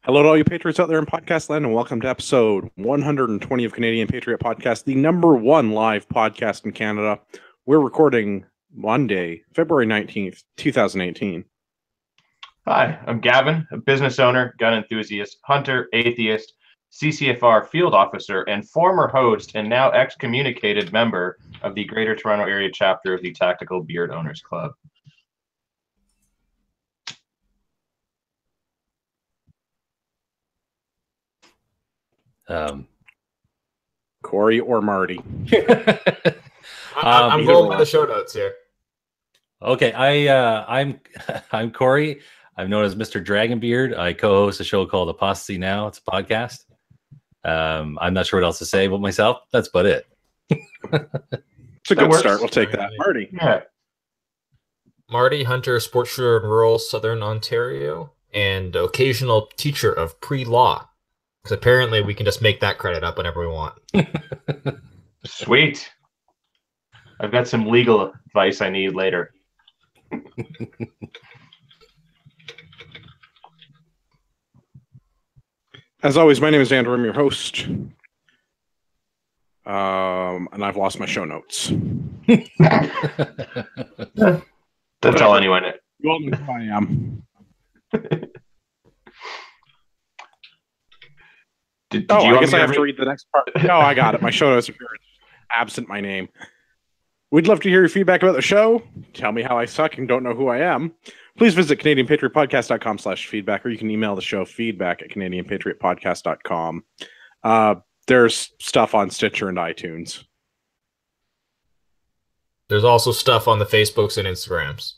Hello to all you Patriots out there in podcast land, and welcome to episode 120 of Canadian Patriot Podcast, the number one live podcast in Canada. We're recording Monday, February 19th, 2018. Hi, I'm Gavin, a business owner, gun enthusiast, hunter, atheist, CCFR field officer, and former host and now excommunicated member of the Greater Toronto Area chapter of the Tactical Beard Owners Club. Corey or Marty? I'm going by the show notes here. Okay, I'm Corey. I'm known as Mr. Dragonbeard. I co-host a show called Apostasy Now. It's a podcast. I'm not sure what else to say about myself. That's about it. It's a good start. We'll take that. Marty. Yeah. Marty, hunter, sports shooter in rural southern Ontario, and occasional teacher of pre-law. Because apparently we can just make that credit up whenever we want. Sweet. I've got some legal advice I need later. As always, my name is Andrew. I'm your host. And I've lost my show notes. That's all anyone. You all know who I am. I guess I have to read the next part. No, I got it. My show notes are absent my name. We'd love to hear your feedback about the show. Tell me how I suck and don't know who I am. Please visit CanadianPatriotPodcast.com/feedback, or you can email the show feedback at CanadianPatriotPodcast.com. There's stuff on Stitcher and iTunes. There's also stuff on the Facebooks and Instagrams.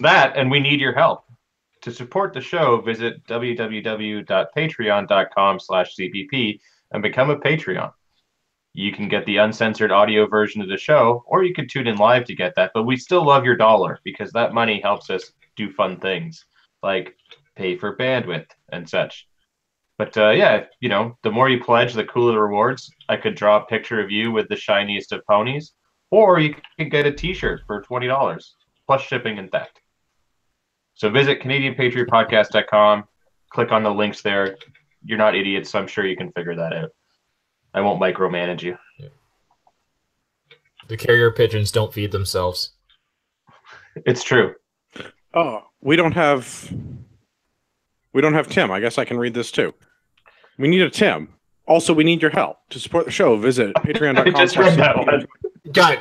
That, and we need your help. To support the show, visit www.patreon.com/CPP and become a Patreon. You can get the uncensored audio version of the show, or you could tune in live to get that, but we still love your dollar because that money helps us do fun things like pay for bandwidth and such. But yeah, the more you pledge, the cooler the rewards. I could draw a picture of you with the shiniest of ponies, or you could get a t-shirt for $20 plus shipping and theft. So visit CanadianPatriotPodcast.com, click on the links there. You're not idiots, so I'm sure you can figure that out. I won't micromanage you. Yeah. The carrier pigeons don't feed themselves. It's true. Oh, we don't have Tim. I guess I can read this too. We need a Tim. Also, we need your help. To support the show, visit patreon.com. I just read that one. God,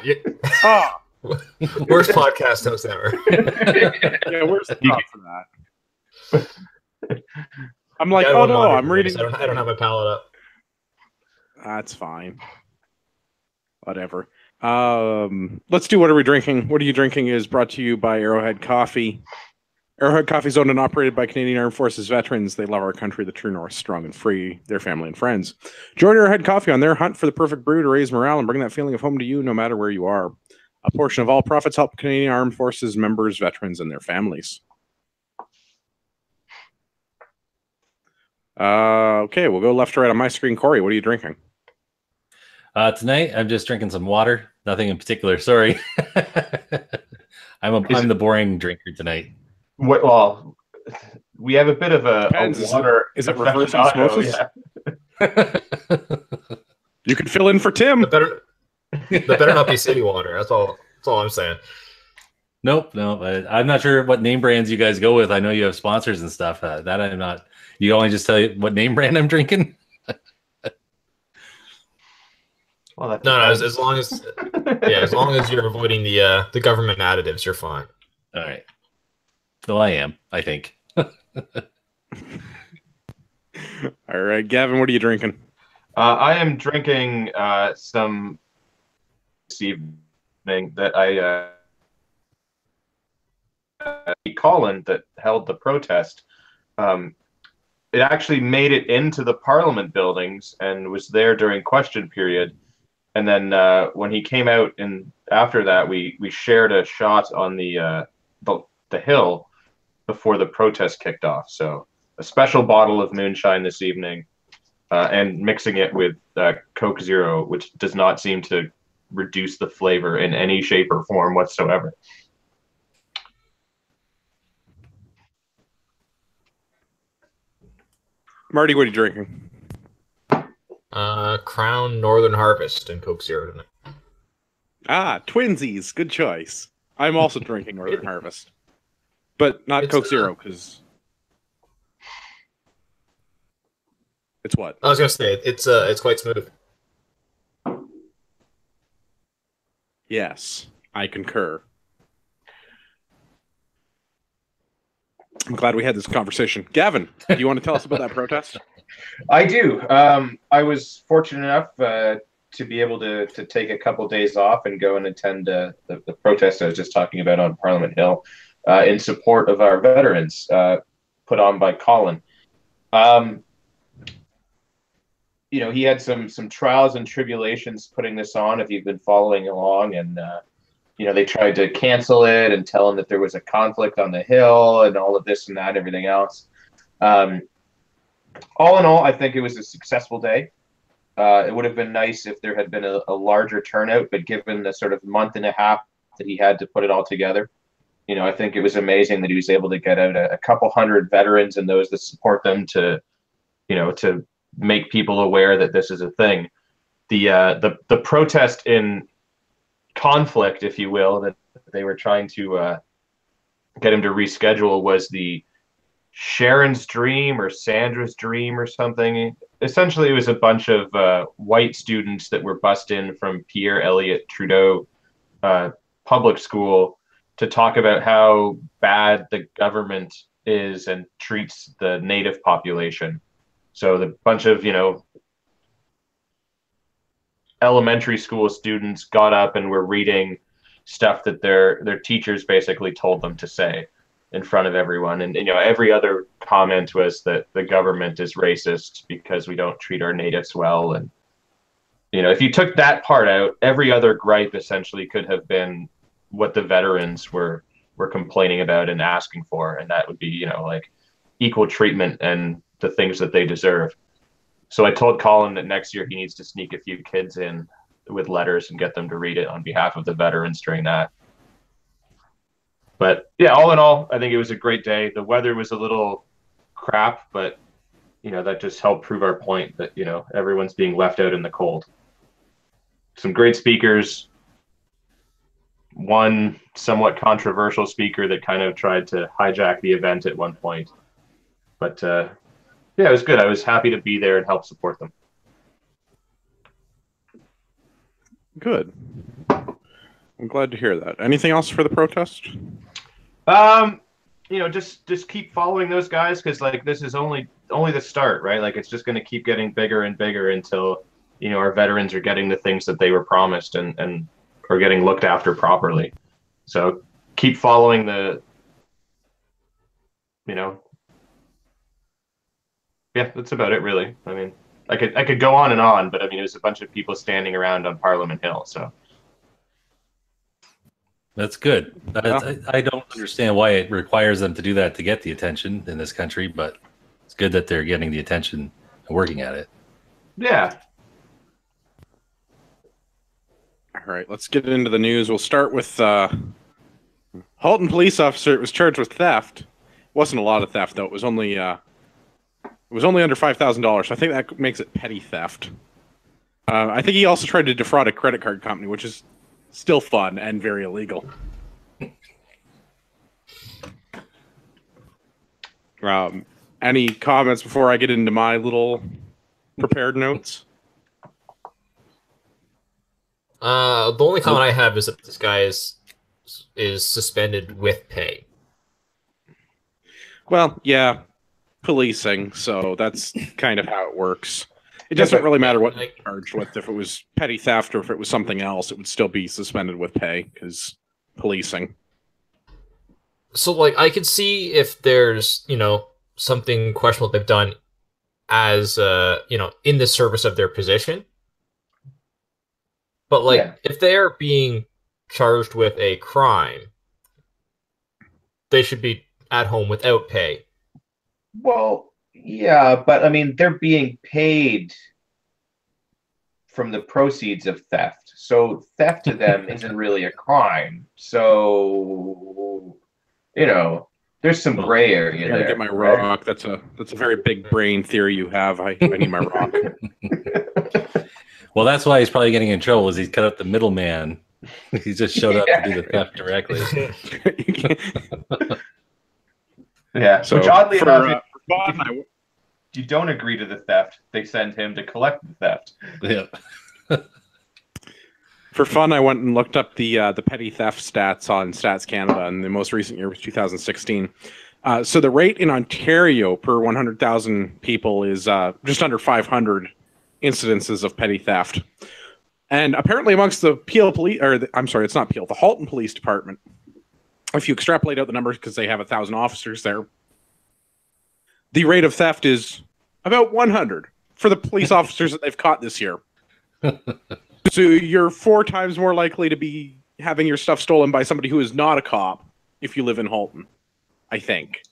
Oh. Worst podcast host ever. Yeah, where's the top for that? I'm like, oh no, I'm reading. I don't have my palette up. That's fine. Whatever. Let's do What Are We Drinking? What Are You Drinking is brought to you by Arrowhead Coffee. Arrowhead Coffee is owned and operated by Canadian Armed Forces veterans. They love our country, the true north, strong and free, their family and friends. Join Arrowhead Coffee on their hunt for the perfect brew to raise morale and bring that feeling of home to you no matter where you are. A portion of all profits help Canadian Armed Forces members, veterans, and their families. Okay, we'll go left to right on my screen. Corey, what are you drinking? Tonight, I'm just drinking some water. Nothing in particular. Sorry. I'm the boring drinker tonight. Well, we have a bit of a water. Is it reverse osmosis? Yeah. You can fill in for Tim. That better not be city water. That's all I'm saying. Nope. I'm not sure what name brands you guys go with. I know you have sponsors and stuff. That I'm not. You only just tell you what name brand I'm drinking. Well, as long as you're avoiding the government additives, you're fine. All right. Well, I am. I think. All right, Gavin, what are you drinking? I am drinking some this evening that I Colin that held the protest. It actually made it into the Parliament buildings and was there during question period. And then when he came out, and after that, we shared a shot on the hill before the protest kicked off. So a special bottle of moonshine this evening, and mixing it with Coke Zero, which does not seem to reduce the flavor in any shape or form whatsoever. Marty, what are you drinking? Crown Northern Harvest and Coke Zero tonight. Ah, twinsies. Good choice. I'm also drinking Northern Harvest, but not It's, Coke Zero because it's what? I was gonna say it's quite smooth. Yes, I concur. I'm glad we had this conversation. Gavin, do you want to tell us about that protest? I do. I was fortunate enough to be able to take a couple days off and go and attend the protest I was just talking about on Parliament Hill in support of our veterans, put on by Colin. You know, he had some trials and tribulations putting this on, if you've been following along, and you know, they tried to cancel it and tell him that there was a conflict on the Hill and all of this and that and everything else. All in all, I think it was a successful day. It would have been nice if there had been a larger turnout, but given the sort of month and a half that he had to put it all together, you know, I think it was amazing that he was able to get out a couple hundred veterans and those that support them to, you know, to make people aware that this is a thing. The protest in conflict, if you will, that they were trying to get him to reschedule was the Sharon's Dream or Sandra's Dream or something. Essentially, it was a bunch of white students that were bussed in from Pierre Elliott Trudeau public school to talk about how bad the government is and treats the native population. So the bunch of, you know, elementary school students got up and were reading stuff that their teachers basically told them to say in front of everyone. And, you know, every other comment was that the government is racist because we don't treat our natives well. And, you know, if you took that part out, every other gripe essentially could have been what the veterans were complaining about and asking for. And that would be, you know, like equal treatment and the things that they deserve. So I told Colin that next year he needs to sneak a few kids in with letters and get them to read it on behalf of the veterans during that. But yeah, all in all, I think it was a great day. The weather was a little crap, but you know, that just helped prove our point that, you know, everyone's being left out in the cold. Some great speakers. One somewhat controversial speaker that kind of tried to hijack the event at one point. But yeah, it was good. I was happy to be there and help support them. Good. I'm glad to hear that. Anything else for the protest? You know, just keep following those guys, because like this is only the start, right? Like it's just going to keep getting bigger and bigger until, you know, our veterans are getting the things that they were promised and are getting looked after properly. So keep following the, you know, yeah, that's about it really. I mean, I could go on and on, but I mean, it was a bunch of people standing around on Parliament Hill, so. That's good. I don't understand why it requires them to do that to get the attention in this country, but it's good that they're getting the attention and working at it. Yeah. All right, let's get into the news. We'll start with Halton police officer was charged with theft. It wasn't a lot of theft though. It was only under $5,000. So I think that makes it petty theft. I think he also tried to defraud a credit card company, which is still fun and very illegal. Any comments before I get into my little prepared notes? The only comment I have is that this guy is suspended with pay. Well, yeah, policing, so that's kind of how it works. It doesn't really matter what you're charged with. If it was petty theft or if it was something else, it would still be suspended with pay because policing. So, like, I could see if there's, you know, something questionable they've done as, you know, in the service of their position. But, like, if they're being charged with a crime, they should be at home without pay. Well, yeah, but I mean, they're being paid from the proceeds of theft. So theft to them isn't really a crime. So, you know, There's some gray area I gotta there. get my right? rock. That's a very big brain theory you have. I need my rock. Well, that's why he's probably getting in trouble. Is he's cut out the middleman? He just showed up to do the theft directly. Yeah. So Which oddly for, enough, for fun, you don't agree to the theft, they send him to collect the theft. Yeah. For fun, I went and looked up the petty theft stats on Stats Canada, and the most recent year was 2016. So the rate in Ontario per 100,000 people is just under 500 incidences of petty theft. And apparently amongst the Peel Police, I'm sorry, it's not Peel, the Halton Police Department, if you extrapolate out the numbers because they have 1,000 officers there, the rate of theft is about 100 for the police officers that they've caught this year. So you're 4 times more likely to be having your stuff stolen by somebody who is not a cop if you live in Halton, I think.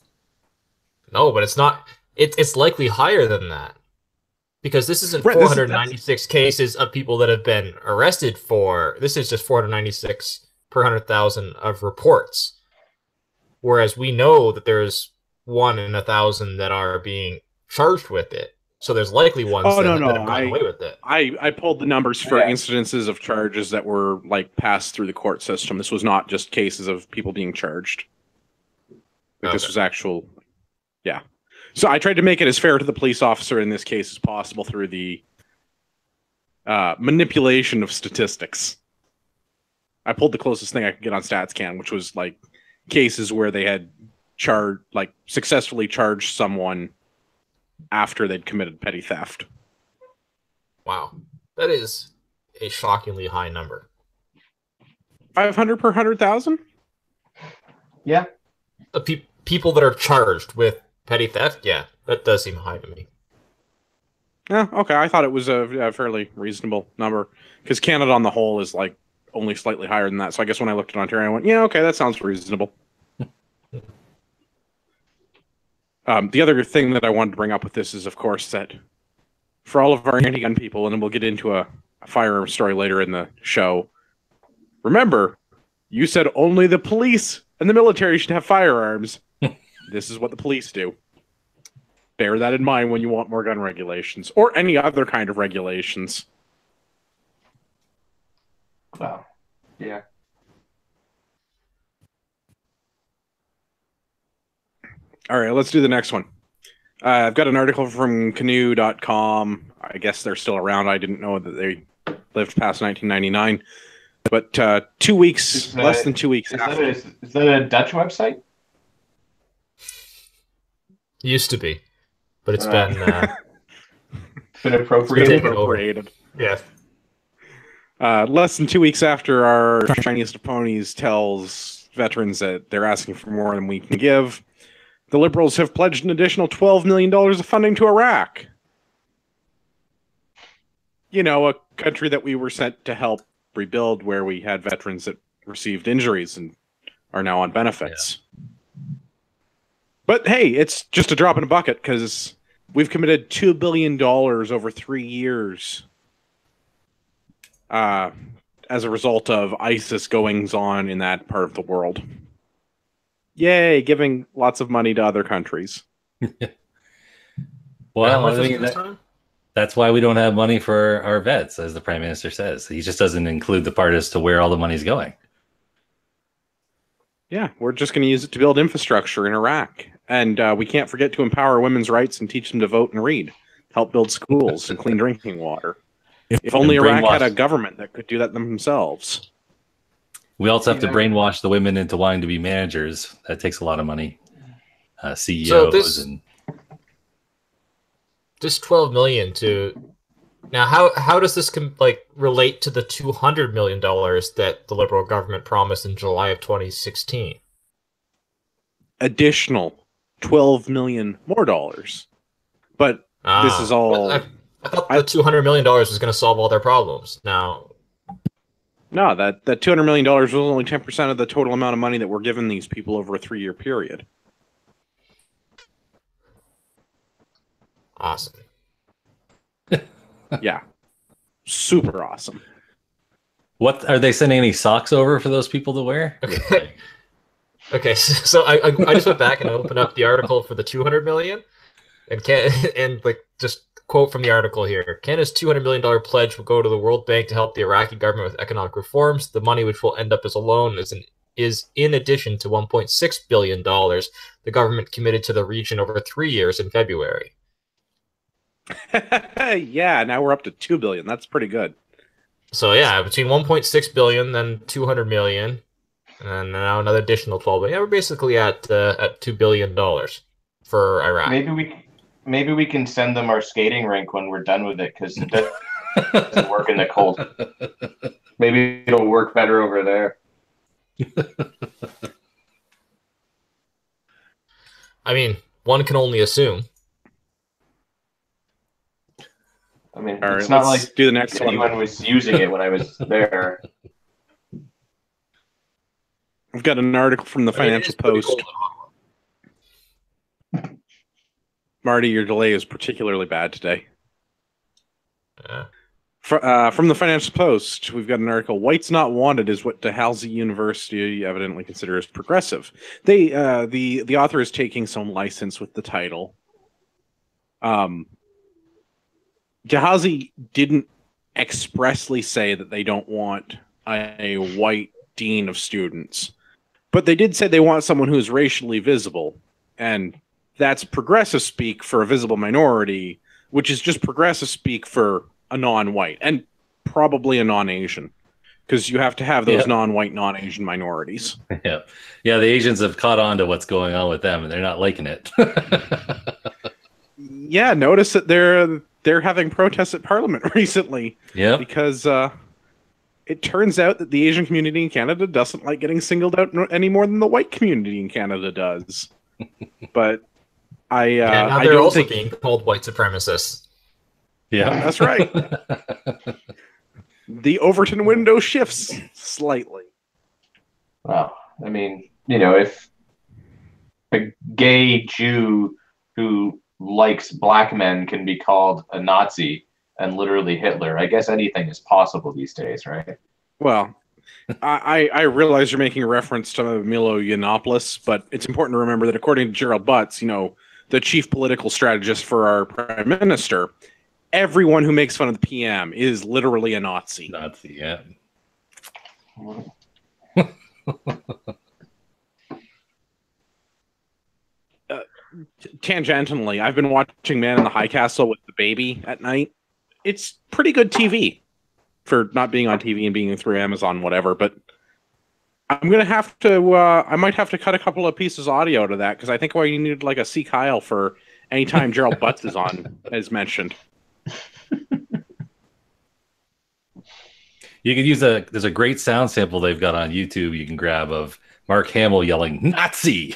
No, but it's not. It's likely higher than that. Because this isn't Right, 496 cases of people that have been arrested for. This is just 496 per 100,000 of reports. Whereas we know that there's 1 in 1,000 that are being charged with it. So there's likely ones that have gotten away with it. I pulled the numbers for incidences of charges that were like passed through the court system. This was not just cases of people being charged. This was actual, yeah. So I tried to make it as fair to the police officer in this case as possible through the manipulation of statistics. I pulled the closest thing I could get on StatsCan, which was like cases where they had successfully charged someone after they'd committed petty theft. Wow. That is a shockingly high number. 500 per 100,000? Yeah. The people that are charged with petty theft, yeah, that does seem high to me. Yeah, okay. I thought it was a fairly reasonable number because Canada on the whole is like only slightly higher than that. So I guess when I looked at Ontario, I went, yeah, okay, that sounds reasonable. The other thing that I wanted to bring up with this is, of course, that for all of our anti-gun people, and we'll get into a firearm story later in the show, remember, you said only the police and the military should have firearms. This is what the police do. Bear that in mind when you want more gun regulations, or any other kind of regulations. Wow. Yeah. All right, let's do the next one. I've got an article from canoe.com. I guess they're still around. I didn't know that they lived past 1999. But 2 weeks, less than 2 weeks after. Is that a Dutch website? Used to be. But it's been... been appropriated. Appropriated. Yeah. Less than 2 weeks after our Chinese ponies tells veterans that they're asking for more than we can give, the Liberals have pledged an additional $12 million of funding to Iraq. You know, a country that we were sent to help rebuild, where we had veterans that received injuries and are now on benefits. Yeah. But hey, it's just a drop in a bucket because we've committed $2 billion over 3 years as a result of ISIS goings on in that part of the world. Yay, giving lots of money to other countries. Well, I mean, that's why we don't have money for our vets, as the Prime Minister says. He just doesn't include the part as to where all the money's going. Yeah, we're just going to use it to build infrastructure in Iraq. And we can't forget to empower women's rights and teach them to vote and read. Help build schools and clean drinking water. If only Iraq had a government that could do that themselves. We also have to brainwash the women into wanting to be managers. That takes a lot of money. CEOs so this 12 million to now. How does this relate to the $200 million that the Liberal government promised in July of 2016? Additional $12 million more dollars, but this is all. I thought the $200 million was going to solve all their problems. Now. No, that $200 million was only 10% of the total amount of money that we're giving these people over a 3-year period. Awesome. Yeah. Super awesome. What are they sending any socks over for those people to wear? Okay, so I just went back and I opened up the article for the 200 million, and like just quote from the article here: Canada's $200 million pledge will go to the World Bank to help the Iraqi government with economic reforms. The money, which will end up as a loan, is in addition to $1.6 billion the government committed to the region over 3 years in February. Yeah, now we're up to 2 billion. That's pretty good. So yeah, between 1.6 billion, then 200 million, and now another additional 12 billion. Yeah, we're basically at $2 billion for Iraq. Maybe we can send them our skating rink when we're done with it, because it doesn't work in the cold. Maybe it'll work better over there. I mean, one can only assume. I mean, All it's right, not let's like do the next one. anyone was using it when I was there. I've got an article from the Financial Post. Marty, your delay is particularly bad today. Yeah. From the Financial Post, we've got an article. Whites Not Wanted is what Dalhousie University evidently considers progressive. The author is taking some license with the title. Dalhousie didn't expressly say that they don't want a white dean of students, but they did say they want someone who is racially visible, and that's progressive speak for a visible minority, which is just progressive speak for a non-white and probably a non-Asian, because you have to have those non-white, non-Asian minorities. Yeah, the Asians have caught on to what's going on with them, and they're not liking it. Yeah, notice that they're having protests at Parliament recently. Yeah, because it turns out that the Asian community in Canada doesn't like getting singled out any more than the white community in Canada does. But now I they're don't also think being called white supremacists. yeah, that's right. The Overton window shifts slightly. Well, I mean, if a gay Jew who likes black men can be called a Nazi and literally Hitler, I guess anything is possible these days, right? Well, I realize you're making a reference to Milo Yiannopoulos, but it's important to remember that according to Gerald Butts, the chief political strategist for our prime minister, everyone who makes fun of the PM is literally a Nazi. Nazi, yeah. Tangentially, I've been watching Man in the High Castle with the baby at night. It's pretty good TV for not being on TV and being through Amazon, whatever. But I'm gonna have to. I might have to cut a couple of pieces of audio to that, because I think we need like a C. Kyle for anytime Gerald Butts is on, as mentioned. You could use there's a great sound sample they've got on YouTube you can grab of Mark Hamill yelling Nazi.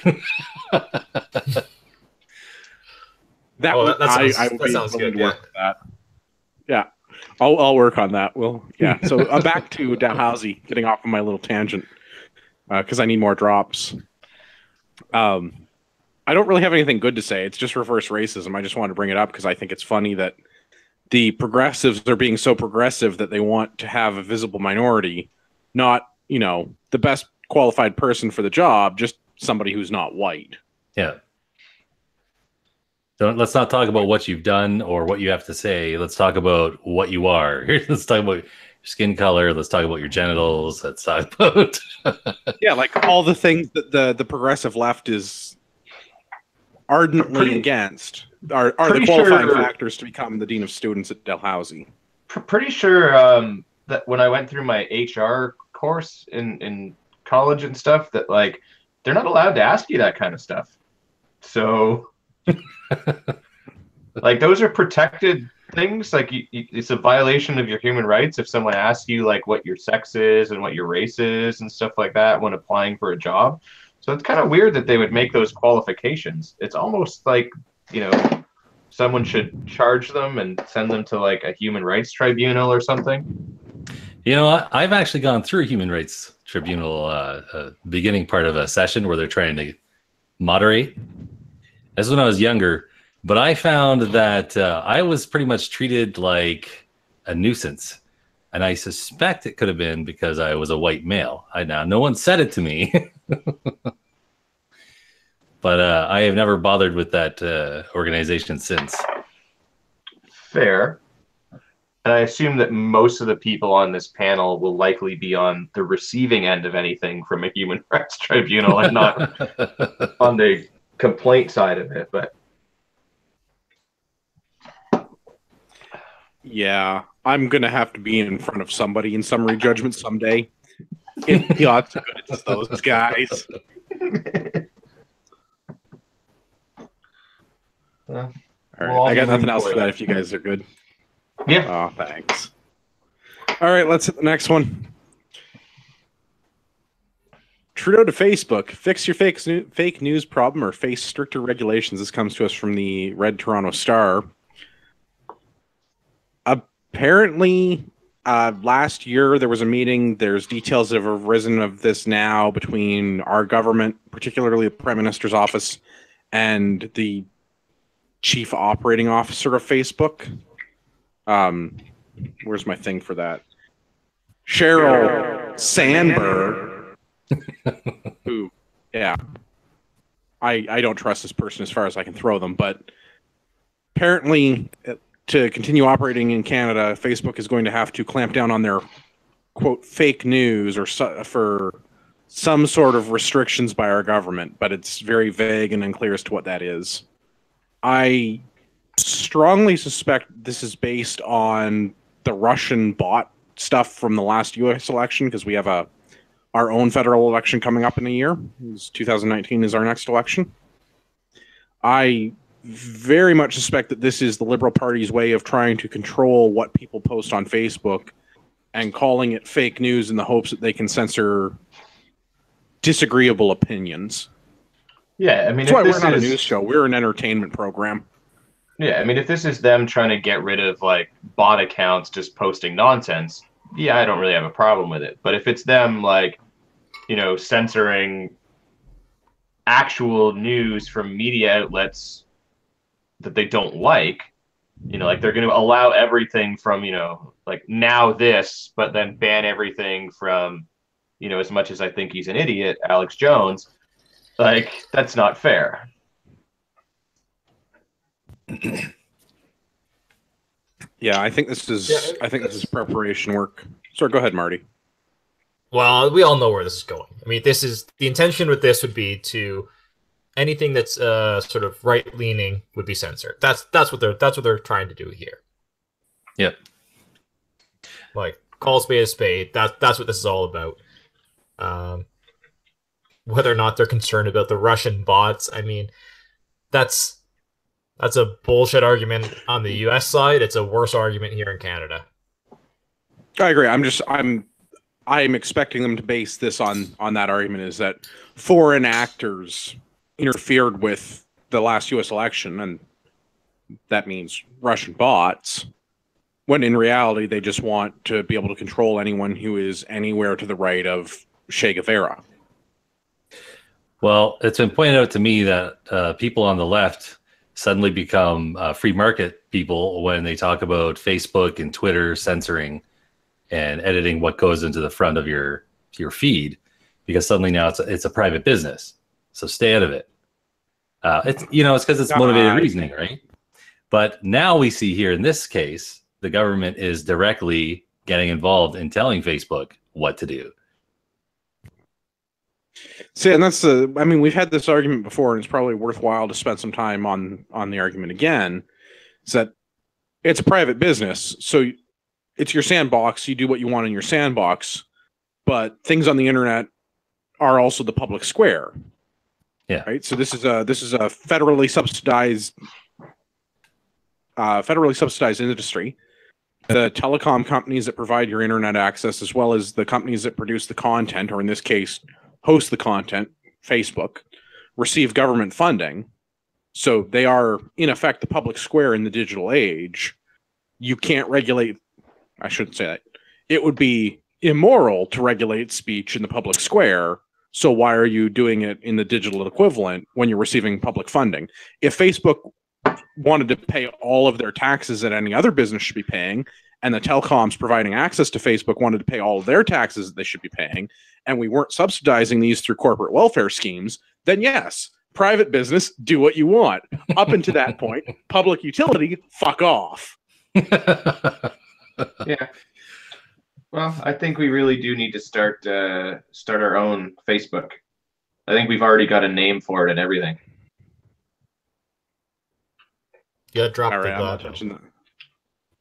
That sounds good. Yeah. Yeah, I'll work on that. So back to Dalhousie, getting off on my little tangent, because I need more drops. I don't really have anything good to say. It's just reverse racism. I just wanted to bring it up because I think it's funny that the progressives are being so progressive that they want to have a visible minority, not, the best qualified person for the job, just somebody who's not white. Yeah. So let's not talk about what you've done or what you have to say. Let's talk about what you are. Let's talk about your skin color. Let's talk about your genitals. Let's talk about yeah, like all the things that the progressive left is ardently against are the qualifying factors to become the dean of students at Dalhousie. Pretty sure that when I went through my HR course in college and stuff, that like they're not allowed to ask you that kind of stuff. So like those are protected things. Like it's a violation of your human rights if someone asks you like what your sex is and what your race is and stuff like that when applying for a job. So it's kind of weird that they would make those qualifications. It's almost like, someone should charge them and send them to like a human rights tribunal or something. I've actually gone through a human rights tribunal beginning part of a session where they're trying to moderate. That's when I was younger, but I found that I was pretty much treated like a nuisance, and I suspect it could have been because I was a white male. No one said it to me. but I have never bothered with that organization since. Fair. And I assume that most of the people on this panel will likely be on the receiving end of anything from a human rights tribunal and not on the complaint side of it. But Yeah, I'm gonna have to be in front of somebody in summary judgment someday. If the odds are good, it's those guys. All right, I got nothing else for that. If you guys are good. Yeah. Oh, thanks. All right, let's hit the next one. Trudeau to Facebook. Fix your fake news problem or face stricter regulations. This comes to us from the Red Toronto Star. Apparently, last year there was a meeting. There's details that have arisen of this now between our government, particularly the Prime Minister's office, and the Chief Operating Officer of Facebook. Where's my thing for that? Sheryl Sandberg. Who, yeah. I don't trust this person as far as I can throw them, but apparently to continue operating in Canada, Facebook is going to have to clamp down on their, quote, fake news or for some sort of restrictions by our government, but it's very vague and unclear as to what that is. I strongly suspect this is based on the Russian bot stuff from the last U.S. election, because we have our own federal election coming up in a year. 2019 is our next election. I very much suspect that this is the Liberal Party's way of trying to control what people post on Facebook and calling it fake news in the hopes that they can censor disagreeable opinions. Yeah, I mean, that's why we're not a news show. We're an entertainment program. Yeah, I mean, if this is them trying to get rid of like bot accounts just posting nonsense, yeah, I don't really have a problem with it. But if it's them like, censoring actual news from media outlets that they don't like, like they're going to allow everything from, like Now This, but then ban everything from, as much as I think he's an idiot, Alex Jones, like that's not fair. Yeah, I think this is preparation work. Sorry, go ahead, Marty. Well, we all know where this is going. I mean, this is the intention with this would be to anything that's sort of right leaning would be censored. That's what they're trying to do here. Yep. Like call a spade a spade. That's what this is all about. Whether or not they're concerned about the Russian bots, I mean, that's a bullshit argument on the U.S. side. It's a worse argument here in Canada. I agree. I'm expecting them to base this on that argument, is that foreign actors interfered with the last U.S. election, and that means Russian bots, when in reality they just want to be able to control anyone who is anywhere to the right of Che Guevara. Well, it's been pointed out to me that people on the left suddenly become free market people when they talk about Facebook and Twitter censoring and editing what goes into the front of your feed, because suddenly now it's a private business. So stay out of it. It's because it's motivated reasoning, right? But now we see here in this case, the government is directly getting involved in telling Facebook what to do. See, and that's we've had this argument before, and it's probably worthwhile to spend some time on the argument again. Is that it's a private business, so it's your sandbox. You do what you want in your sandbox, but things on the internet are also the public square. Yeah. Right. So this is a federally subsidized industry. The telecom companies that provide your internet access, as well as the companies that produce the content, or in this case, host the content, Facebook, receive government funding. So they are, in effect, the public square in the digital age. You can't regulate. I shouldn't say that. It would be immoral to regulate speech in the public square. So why are you doing it in the digital equivalent when you're receiving public funding? If Facebook wanted to pay all of their taxes that any other business should be paying, and the telecoms providing access to Facebook wanted to pay all of their taxes that they should be paying, and we weren't subsidizing these through corporate welfare schemes, then yes, Private business, do what you want. Up until that point, public utility, fuck off. Yeah. Well, I think we really do need to start our own Facebook. I think we've already got a name for it and everything. Yeah, drop All right, the I'm not touching that.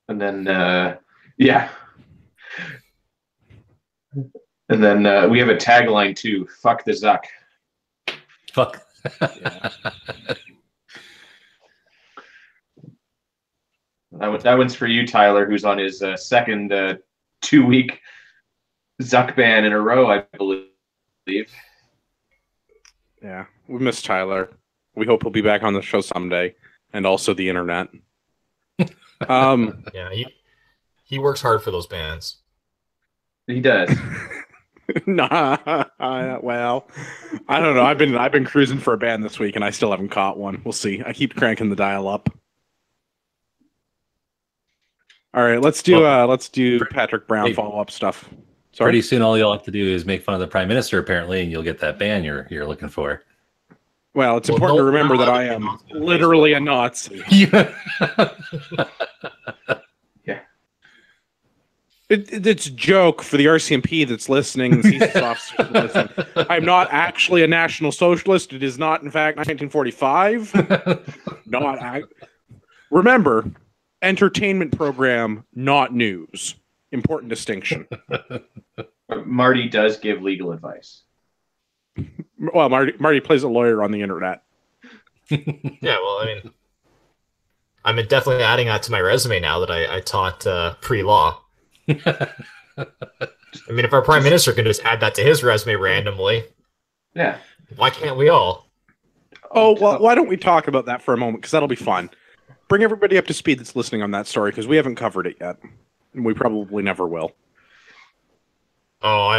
And then, yeah. And then we have a tagline too. Fuck the Zuck. Fuck. Yeah. That one's for you, Tyler, who's on his second 2-week Zuck ban in a row, I believe. Yeah, we miss Tyler. We hope he'll be back on the show someday, and also the internet. Yeah, he works hard for those bands. He does. Nah, well, I don't know. I've been cruising for a band this week, and I still haven't caught one. We'll see. I keep cranking the dial up. All right, let's do Patrick Brown follow-up stuff. Sorry? Pretty soon, all you'll have to do is make fun of the prime minister, apparently, and you'll get that ban you're looking for. Well, it's important to remember that I am literally a Nazi. Yeah. Yeah. It's a joke for the RCMP that's listening. I'm not actually a National Socialist. It is not, in fact, 1945. Remember, entertainment program, not news. Important distinction. Marty does give legal advice. Well, Marty plays a lawyer on the internet. Yeah, well, I'm definitely adding that to my resume now that I taught pre-law. If our prime minister can just add that to his resume randomly, Yeah. why can't we all? Oh, well, why don't we talk about that for a moment? Because that'll be fun. Bring everybody up to speed that's listening on that story, because we haven't covered it yet. And we probably never will. Oh, I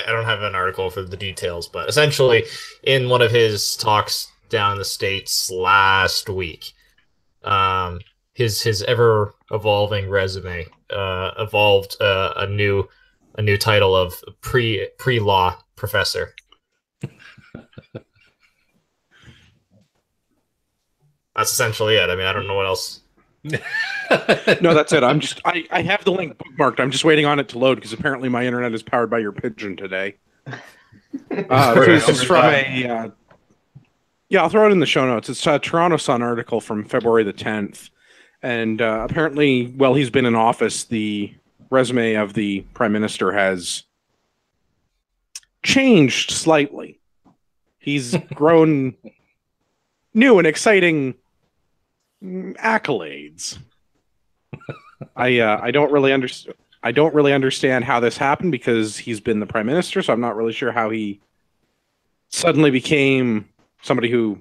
don't have an article for the details, but essentially, in one of his talks down in the States last week, his ever evolving resume evolved a new title of pre-law professor. That's essentially it. I don't know what else. No, that's it. I have the link bookmarked. I'm just waiting on it to load because apparently my internet is powered by your pigeon today. This is from a yeah, I'll throw it in the show notes. It's a Toronto Sun article from February the 10th. And apparently, while he's been in office, the resume of the prime minister has changed slightly. He's grown new and exciting accolades. I don't really understand how this happened because he's been the prime minister, so I'm not really sure how he suddenly became somebody who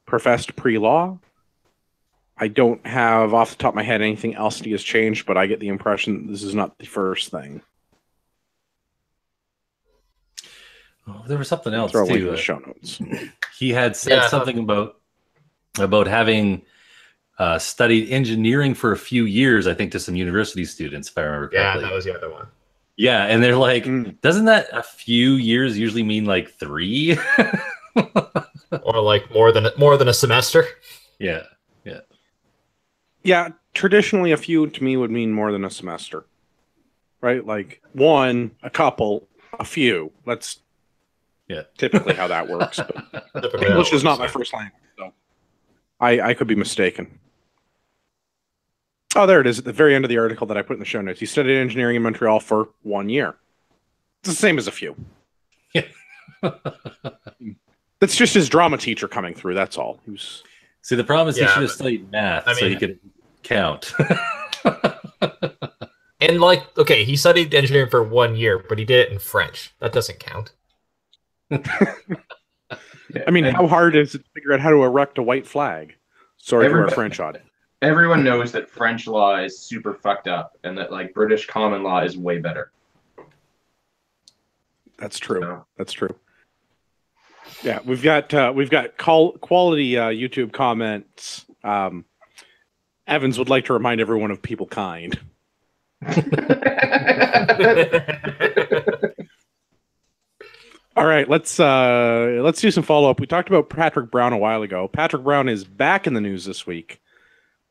professed pre-law. I don't have off the top of my head anything else he has changed, but I get the impression that this is not the first thing. Oh, there was something else Throw a link in too. the show notes. He had said something about having studied engineering for a few years, I think, to some university students, if I remember correctly. Yeah, that was the other one. Yeah, and they're like, doesn't that a few years usually mean like 3? Or like more than a semester? Yeah. Yeah, traditionally a few to me would mean more than a semester. Right? Like one, a couple, a few. That's typically how that works. But English is not my first language, so I could be mistaken. Oh, there it is at the very end of the article that I put in the show notes. He studied engineering in Montreal for 1 year. It's the same as a few. Yeah. That's just his drama teacher coming through. That's all. See, the problem is he should have studied math so he could count. And he studied engineering for 1 year, but he did it in French. That doesn't count. How hard is it to figure out how to erect a white flag? Sorry to our French audience. Everyone knows that French law is super fucked up and that British common law is way better. That's true. So. That's true. Yeah, we've got quality YouTube comments. Evans would like to remind everyone of people kind. All right, let's do some follow up. We talked about Patrick Brown a while ago. Patrick Brown is back in the news this week,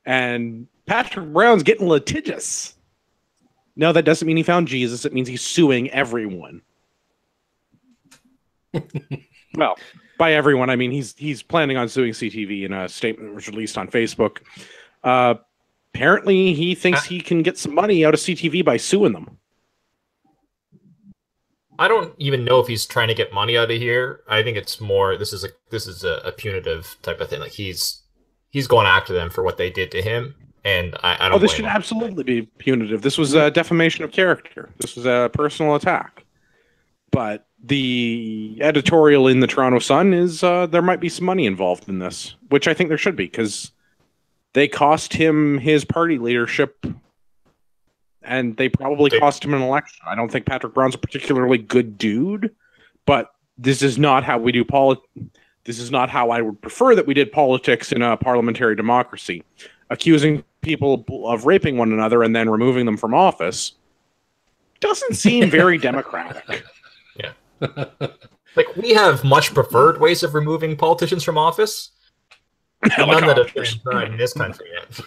and Patrick Brown's getting litigious. No, that doesn't mean he found Jesus. It means he's suing everyone. Well, by everyone, I mean he's planning on suing CTV in a statement that was released on Facebook. Apparently, he thinks he can get some money out of CTV by suing them. I don't even know if he's trying to get money out of here. I think it's more this is a punitive type of thing. Like he's going after them for what they did to him, and I don't. Oh, this should absolutely be punitive. This was a defamation of character. This was a personal attack. But the editorial in the Toronto Sun is there might be some money involved in this, which I think there should be, because they cost him his party leadership. And they probably cost him an election. I don't think Patrick Brown's a particularly good dude, but this is not how we do politics. This is not how I would prefer that we did politics in a parliamentary democracy. Accusing people of raping one another and then removing them from office doesn't seem very democratic. Yeah. Like, we have much preferred ways of removing politicians from office. None that have been tried in this country yet.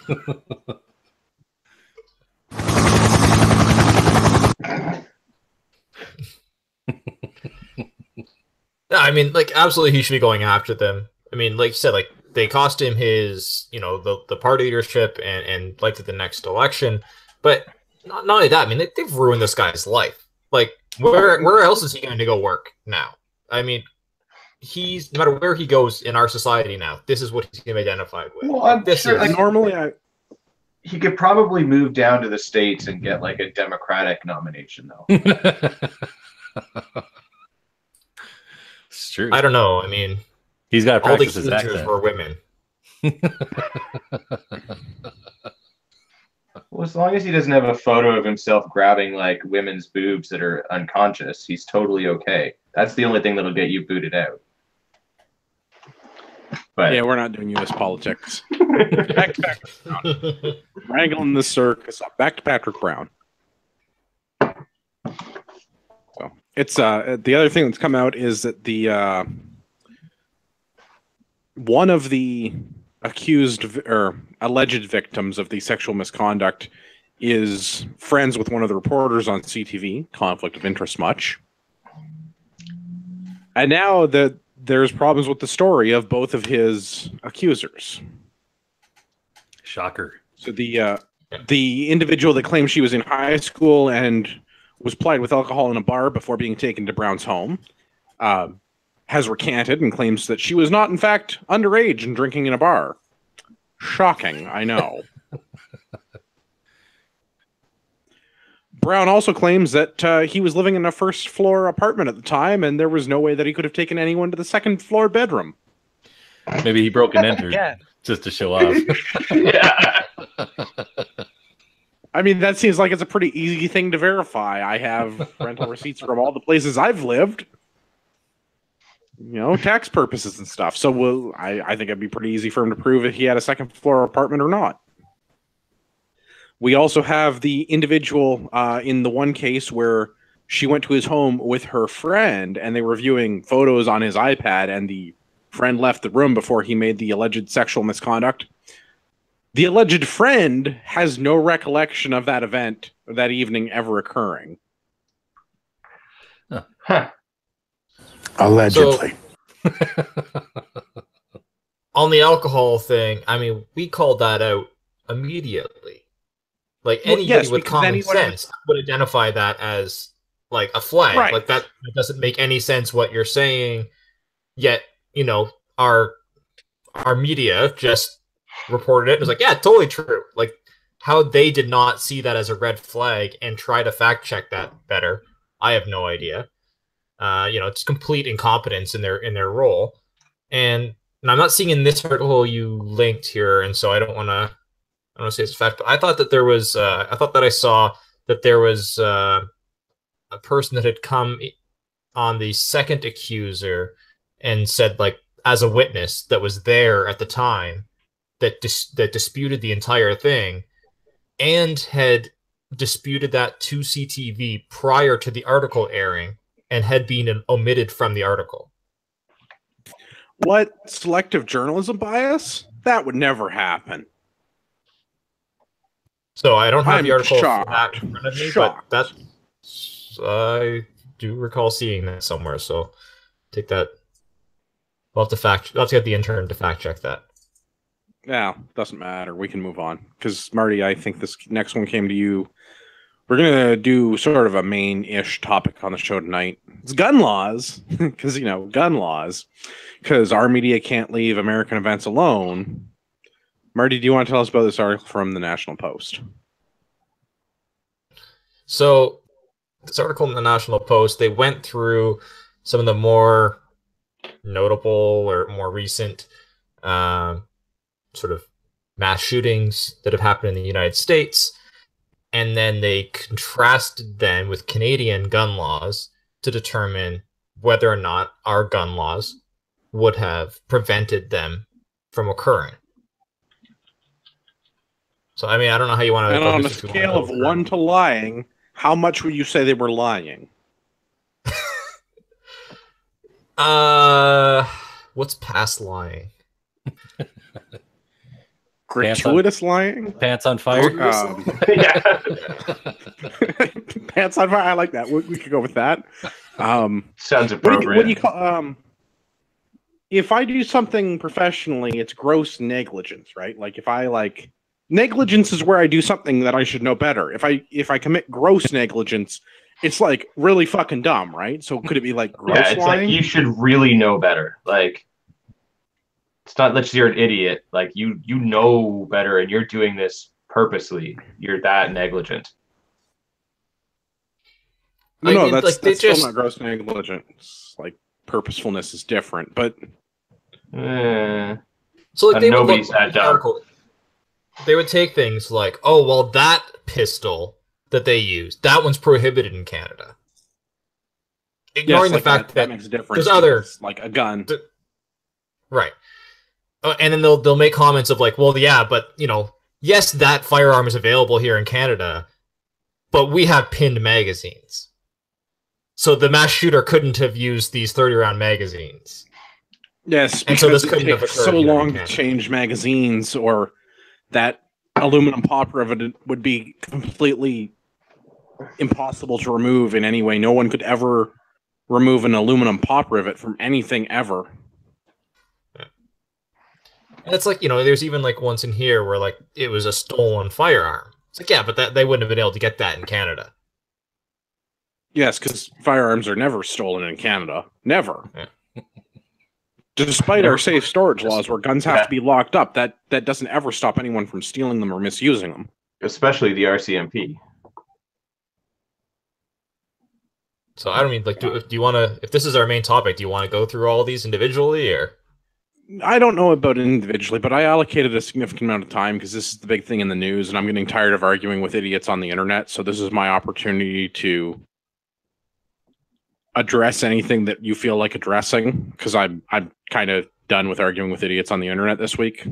Yeah, I mean, like, absolutely he should be going after them. I mean, like you said, like, they cost him his, you know, the party leadership and likely the next election. But not only that, I mean, they've ruined this guy's life. Like, where else is he going to go work now? I mean, he's, no matter where he goes in our society now, this is what he's going to be identified with. Well, I'm this sure, is, like, normally he could probably move down to the States and get like a Democratic nomination, though. It's true. I don't know. I mean, he's got to all the practice his accusers accent. were women. Well, as long as he doesn't have a photo of himself grabbing like women's boobs that are unconscious, he's totally okay. That's the only thing that'll get you booted out. But yeah, we're not doing U.S. politics. Back to Patrick Brown. Wrangling the circus up. Back to Patrick Brown. So it's the other thing that's come out is that the one of the accused or alleged victims of the sexual misconduct is friends with one of the reporters on CTV. Conflict of interest much. And now that there's problems with the story of both of his accusers. Shocker. So the individual that claims she was in high school and was plied with alcohol in a bar before being taken to Brown's home has recanted and claims that she was not, in fact, underage and drinking in a bar. Shocking, I know. Brown also claims that he was living in a first-floor apartment at the time, and there was no way that he could have taken anyone to the second-floor bedroom. Maybe he broke and entered just to show off. yeah. I mean, that seems like it's a pretty easy thing to verify. I have rental receipts from all the places I've lived. You know, tax purposes and stuff. So I think it'd be pretty easy for him to prove if he had a second-floor apartment or not. We also have the individual in the one case where she went to his home with her friend and they were viewing photos on his iPad and the friend left the room before he made the alleged sexual misconduct. The alleged friend has no recollection of that event, or that evening ever occurring. Huh. Allegedly. So, on the alcohol thing, I mean, we called that out immediately. Like, anybody with common sense would identify that as, like, a flag. Right. Like, that doesn't make any sense what you're saying, yet, you know, our media just reported it. It was like, yeah, totally true. Like, how they did not see that as a red flag and try to fact check that better, I have no idea. You know, it's complete incompetence in their role. And I'm not seeing in this article you linked here, and so I don't want to say it's a fact, but I thought that there was, I thought that I saw that there was a person that had come on the second accuser and said, like, as a witness that was there at the time, that disputed the entire thing and had disputed that to CTV prior to the article airing and had been omitted from the article. What? Selective journalism bias? That would never happen. So I don't have I'm the article shocked. that in front of me, Shocked. but that's I do recall seeing that somewhere. So take that. We'll have to get the intern to fact check that. Yeah, doesn't matter. We can move on. Because, Marty, I think this next one came to you. We're going to do sort of a main-ish topic on the show tonight. It's gun laws. Because, gun laws. Because our media can't leave American events alone. Marty, do you want to tell us about this article from the National Post? So, this article in the National Post, they went through some of the more notable or more recent sort of mass shootings that have happened in the United States, and then they contrasted them with Canadian gun laws to determine whether or not our gun laws would have prevented them from occurring. So, I mean, I don't know how you want to... And on a scale of 1 to lying, how much would you say they were lying? What's past lying? Gratuitous lying? Pants on fire? Yeah. Pants on fire? I like that. We could go with that. Sounds appropriate. What do you call... if I do something professionally, it's gross negligence, right? Like, if I, negligence is where I do something that I should know better. If I commit gross negligence, it's like really fucking dumb, right? So could it be like gross Yeah, it's lying? like you should really know better. Like, it's not that you're an idiot. Like, you know better, and you're doing this purposely. You're that negligent. No, Like, that's still not gross negligence. Like, purposefulness is different, but so like they would nobody's look that at the dumb. article, they would take things like, oh, well, that pistol that they used, that one's prohibited in Canada. Ignoring the fact that makes a difference. there's other... like a gun. Right. And then they'll make comments of like, well, yeah, but, yes, that firearm is available here in Canada, but we have pinned magazines. So the mass shooter couldn't have used these 30-round magazines. Yes, and so this it couldn't have takes occurred so here in long to Canada. change magazines, or that aluminum pop rivet would be completely impossible to remove in any way. No one could ever remove an aluminum pop rivet from anything ever. And it's like, there's even like once in here where like it was a stolen firearm. It's like, yeah, but they wouldn't have been able to get that in Canada. Yes, because firearms are never stolen in Canada. Never. Yeah. Despite our safe storage laws where guns have to be locked up, that doesn't ever stop anyone from stealing them or misusing them. Especially the RCMP. So I don't mean, like, do you want to, if this is our main topic, do you want to go through all of these individually, or? I don't know about it individually, but I allocated a significant amount of time because this is the big thing in the news, and I'm getting tired of arguing with idiots on the internet. So this is my opportunity to address anything that you feel like addressing, because I'm kind of done with arguing with idiots on the internet this week.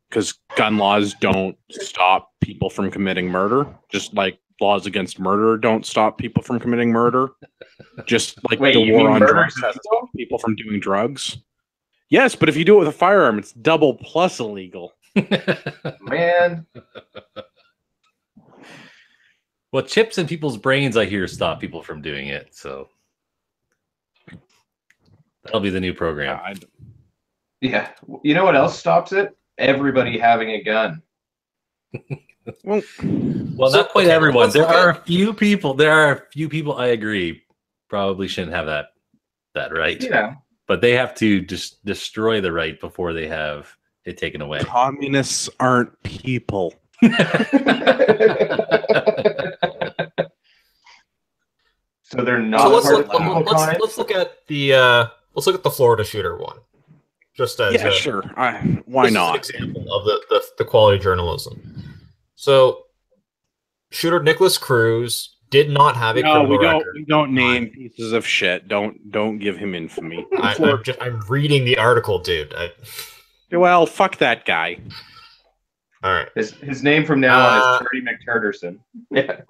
Because gun laws don't stop people from committing murder, just like laws against murder don't stop people from committing murder. Just like the war on drugs doesn't stop people from doing drugs. Yes, but if you do it with a firearm, it's double plus illegal. Man. Well, chips in people's brains, I hear, stop people from doing it. So that'll be the new program. Yeah. You know what else stops it? Everybody having a gun. Well, not quite everyone. There are a few people. I agree, probably shouldn't have that right. Yeah. But they have to just destroy the right before they have it taken away. Communists aren't people. So they're not. So let's look at the Florida shooter one. Just as sure. Why not? Is an example of the quality journalism. So, shooter Nicholas Cruz did not have a criminal record. We don't name pieces of shit. Don't give him infamy. I'm reading the article, dude. Well, fuck that guy. All right. His name from now on is Terry McTurderson. Yeah.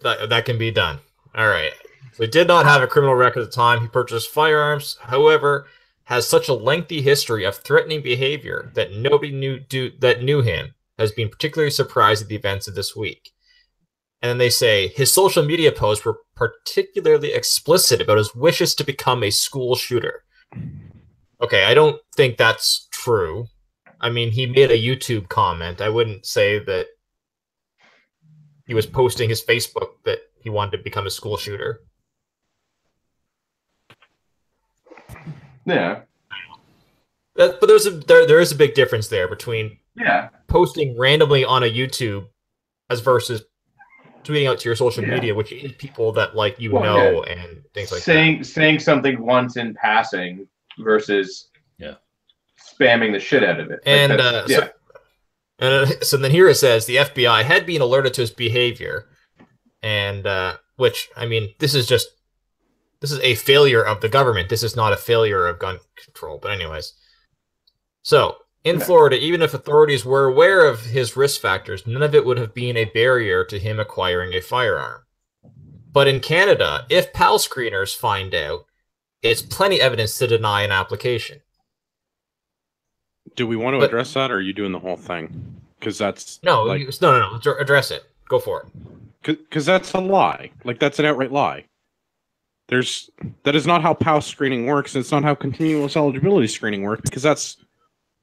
That can be done. All right. So he did not have a criminal record at the time he purchased firearms. However, has such a lengthy history of threatening behavior that nobody knew him has been particularly surprised at the events of this week. And then they say his social media posts were particularly explicit about his wishes to become a school shooter. Okay, I don't think that's true. I mean, he made a YouTube comment. I wouldn't say that he was posting his Facebook that he wanted to become a school shooter. Yeah. But there is a big difference there between Yeah. posting randomly on a YouTube as versus tweeting out to your social Yeah. media, which is people that like and things like that. Saying something once in passing versus spamming the shit out of it. And so then here it says the FBI had been alerted to his behavior, and which, I mean, this is a failure of the government. This is not a failure of gun control. But anyways, so in Florida, even if authorities were aware of his risk factors, none of it would have been a barrier to him acquiring a firearm. But in Canada, if PAL screeners find out, it's plenty evidence to deny an application. Do we want to address that, or are you doing the whole thing? Because that's no. Let's address it. Go for it. Because that's a lie. Like, that's an outright lie. That is not how PAL screening works. And it's not how continuous eligibility screening works, because that's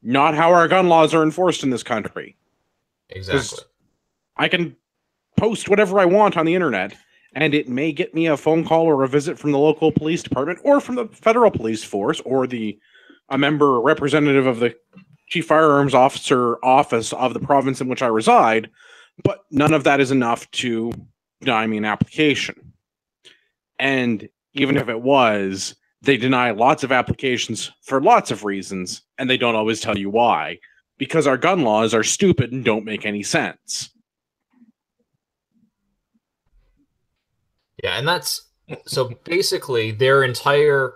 not how our gun laws are enforced in this country. Exactly. I can post whatever I want on the internet, and it may get me a phone call or a visit from the local police department, or from the federal police force, or a member representative of the chief firearms officer office of the province in which I reside, but none of that is enough to deny me an application. And even if it was, they deny lots of applications for lots of reasons, and they don't always tell you why, because our gun laws are stupid and don't make any sense. Yeah, and that's so basically their entire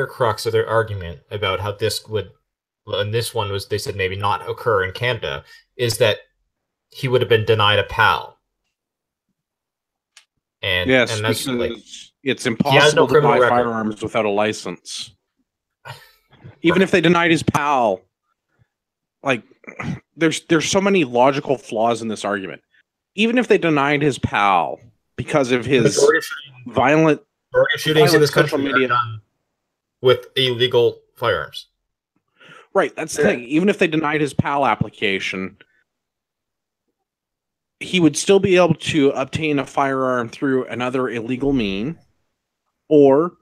crux of their argument about how this would, and this one was, they said maybe not occur in Canada, is that he would have been denied a PAL. And yes, and that's because like, it's impossible to buy firearms without a license. Even if they denied his PAL, like, there's so many logical flaws in this argument. Even if they denied his PAL because of his violent shootings in this country are done with illegal firearms. Right, that's the thing. Even if they denied his PAL application, he would still be able to obtain a firearm through another illegal mean, or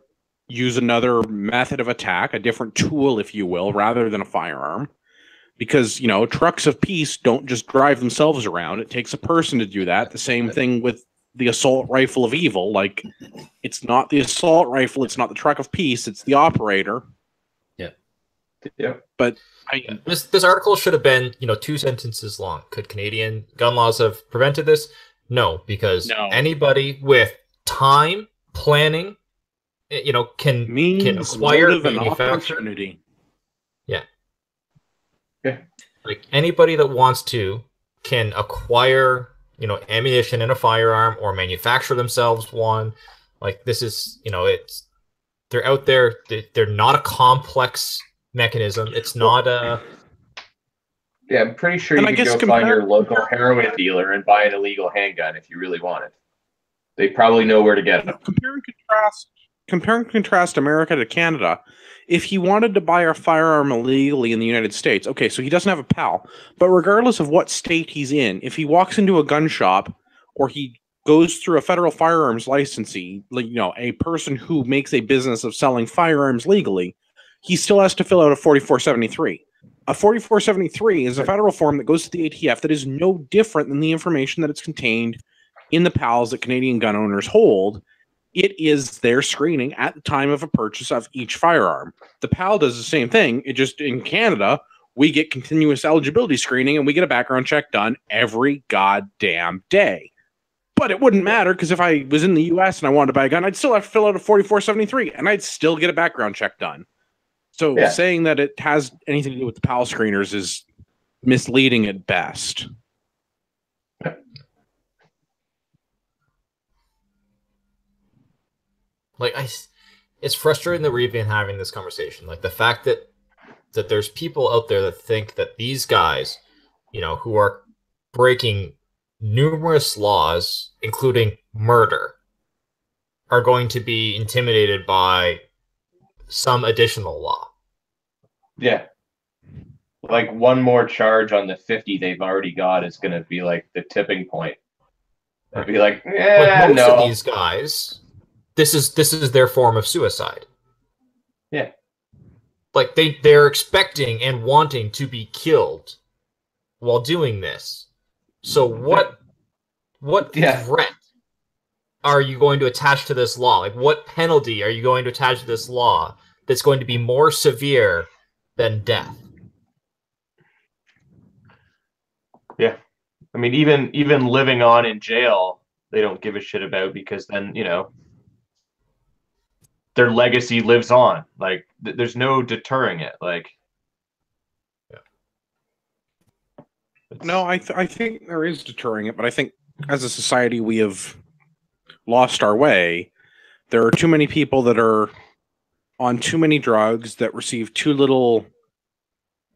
use another method of attack, a different tool, if you will, rather than a firearm. Because, trucks of peace don't just drive themselves around. It takes a person to do that. The same thing with the assault rifle of evil. Like, it's not the assault rifle, it's not the truck of peace, it's the operator. Yeah. But this article should have been, 2 sentences long. Could Canadian gun laws have prevented this? No, because anybody with time, planning, can acquire an opportunity. Yeah. Yeah. Like, anybody that wants to can acquire, ammunition and a firearm, or manufacture themselves one. Like, this is, they're out there. They're not a complex mechanism. It's not a... Yeah, I'm pretty sure you could go find your local heroin dealer and buy an illegal handgun if you really wanted. They probably know where to get them. Compare and contrast America to Canada. If he wanted to buy a firearm illegally in the United States, okay, so he doesn't have a PAL, but regardless of what state he's in, if he walks into a gun shop, or he goes through a federal firearms licensee, a person who makes a business of selling firearms legally, he still has to fill out a 4473. A 4473 is a federal form that goes to the ATF that is no different than the information that it's contained in the PALs that Canadian gun owners hold. It is their screening at the time of a purchase of each firearm. The PAL does the same thing. It just, in Canada, we get continuous eligibility screening, and we get a background check done every goddamn day. But it wouldn't matter, because if I was in the U.S. and I wanted to buy a gun, I'd still have to fill out a 4473, and I'd still get a background check done. So saying that it has anything to do with the PAL screeners is misleading at best. like it's frustrating that we're even having this conversation. Like the fact that there's people out there that think that these guys, who are breaking numerous laws, including murder, are going to be intimidated by some additional law. Yeah. Like one more charge on the 50 they've already got is going to be like the tipping point. They'd be like, yeah, most no. of these guys, this is their form of suicide. Yeah. Like they're expecting and wanting to be killed while doing this. So what threat are you going to attach to this law? Like what penalty are you going to attach to this law that's going to be more severe than death? Yeah. I mean, even living on in jail, they don't give a shit about, because then, their legacy lives on. Like there's no deterring it. Like, No, I think there is deterring it, but I think as a society we have lost our way. There are too many people that are on too many drugs that receive too little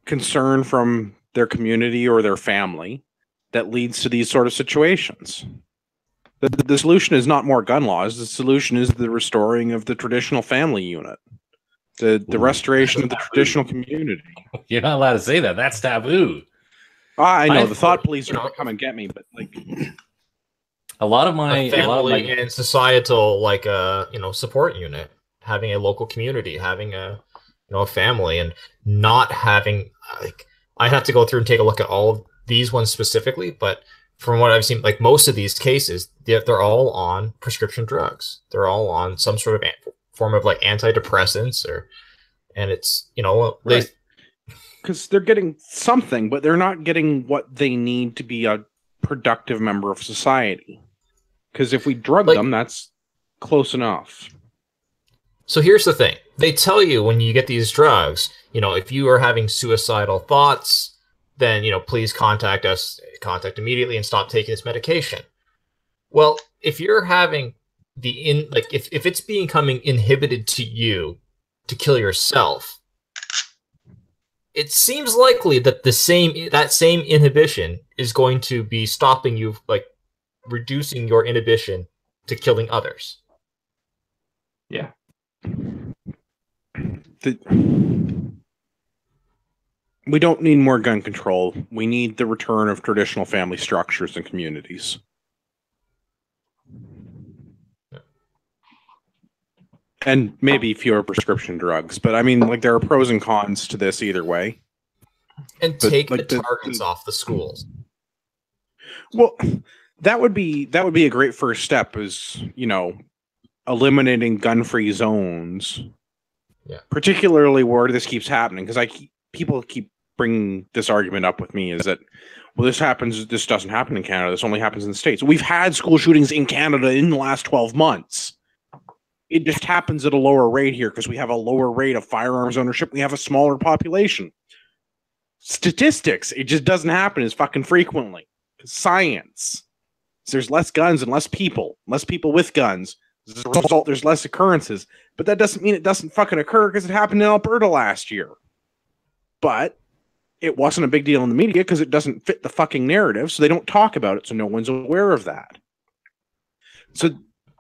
concern from their community or their family that leads to these sort of situations. The solution is not more gun laws. The solution is the restoring of the traditional family unit, the restoration of the traditional community. You're not allowed to say that. That's taboo. I know the thought police are going to come and get me, but like a lot of my and societal support unit, having a local community, having a family, and not having I have to go through and take a look at all of these ones specifically, but from what I've seen, like most of these cases, they're all on prescription drugs. They're all on some sort of form of like antidepressants, and it's right. Because they're getting something, but they're not getting what they need to be a productive member of society. Because if we drug them, that's close enough. So here's the thing. They tell you when you get these drugs, if you are having suicidal thoughts, then, please contact us, contact immediately and stop taking this medication. Well, if you're having if it's becoming inhibited to you to kill yourself, it seems likely that that same inhibition is going to be stopping you, like reducing your inhibition to killing others. Yeah. We don't need more gun control. We need the return of traditional family structures and communities. And maybe fewer prescription drugs. But I mean, like, there are pros and cons to this either way. And take the targets off the schools. Well, that would be a great first step, is, eliminating gun-free zones. Yeah. Particularly where this keeps happening, because people keep bringing this argument up with me, is that, well, this doesn't happen in Canada. This only happens in the States. We've had school shootings in Canada in the last 12 months. It just happens at a lower rate here because we have a lower rate of firearms ownership. We have a smaller population. Statistics, it just doesn't happen as fucking frequently. Science. So there's less guns and less people with guns. As a result, there's less occurrences. But that doesn't mean it doesn't fucking occur, because it happened in Alberta last year. But it wasn't a big deal in the media because it doesn't fit the fucking narrative, so they don't talk about it, so no one's aware of that. So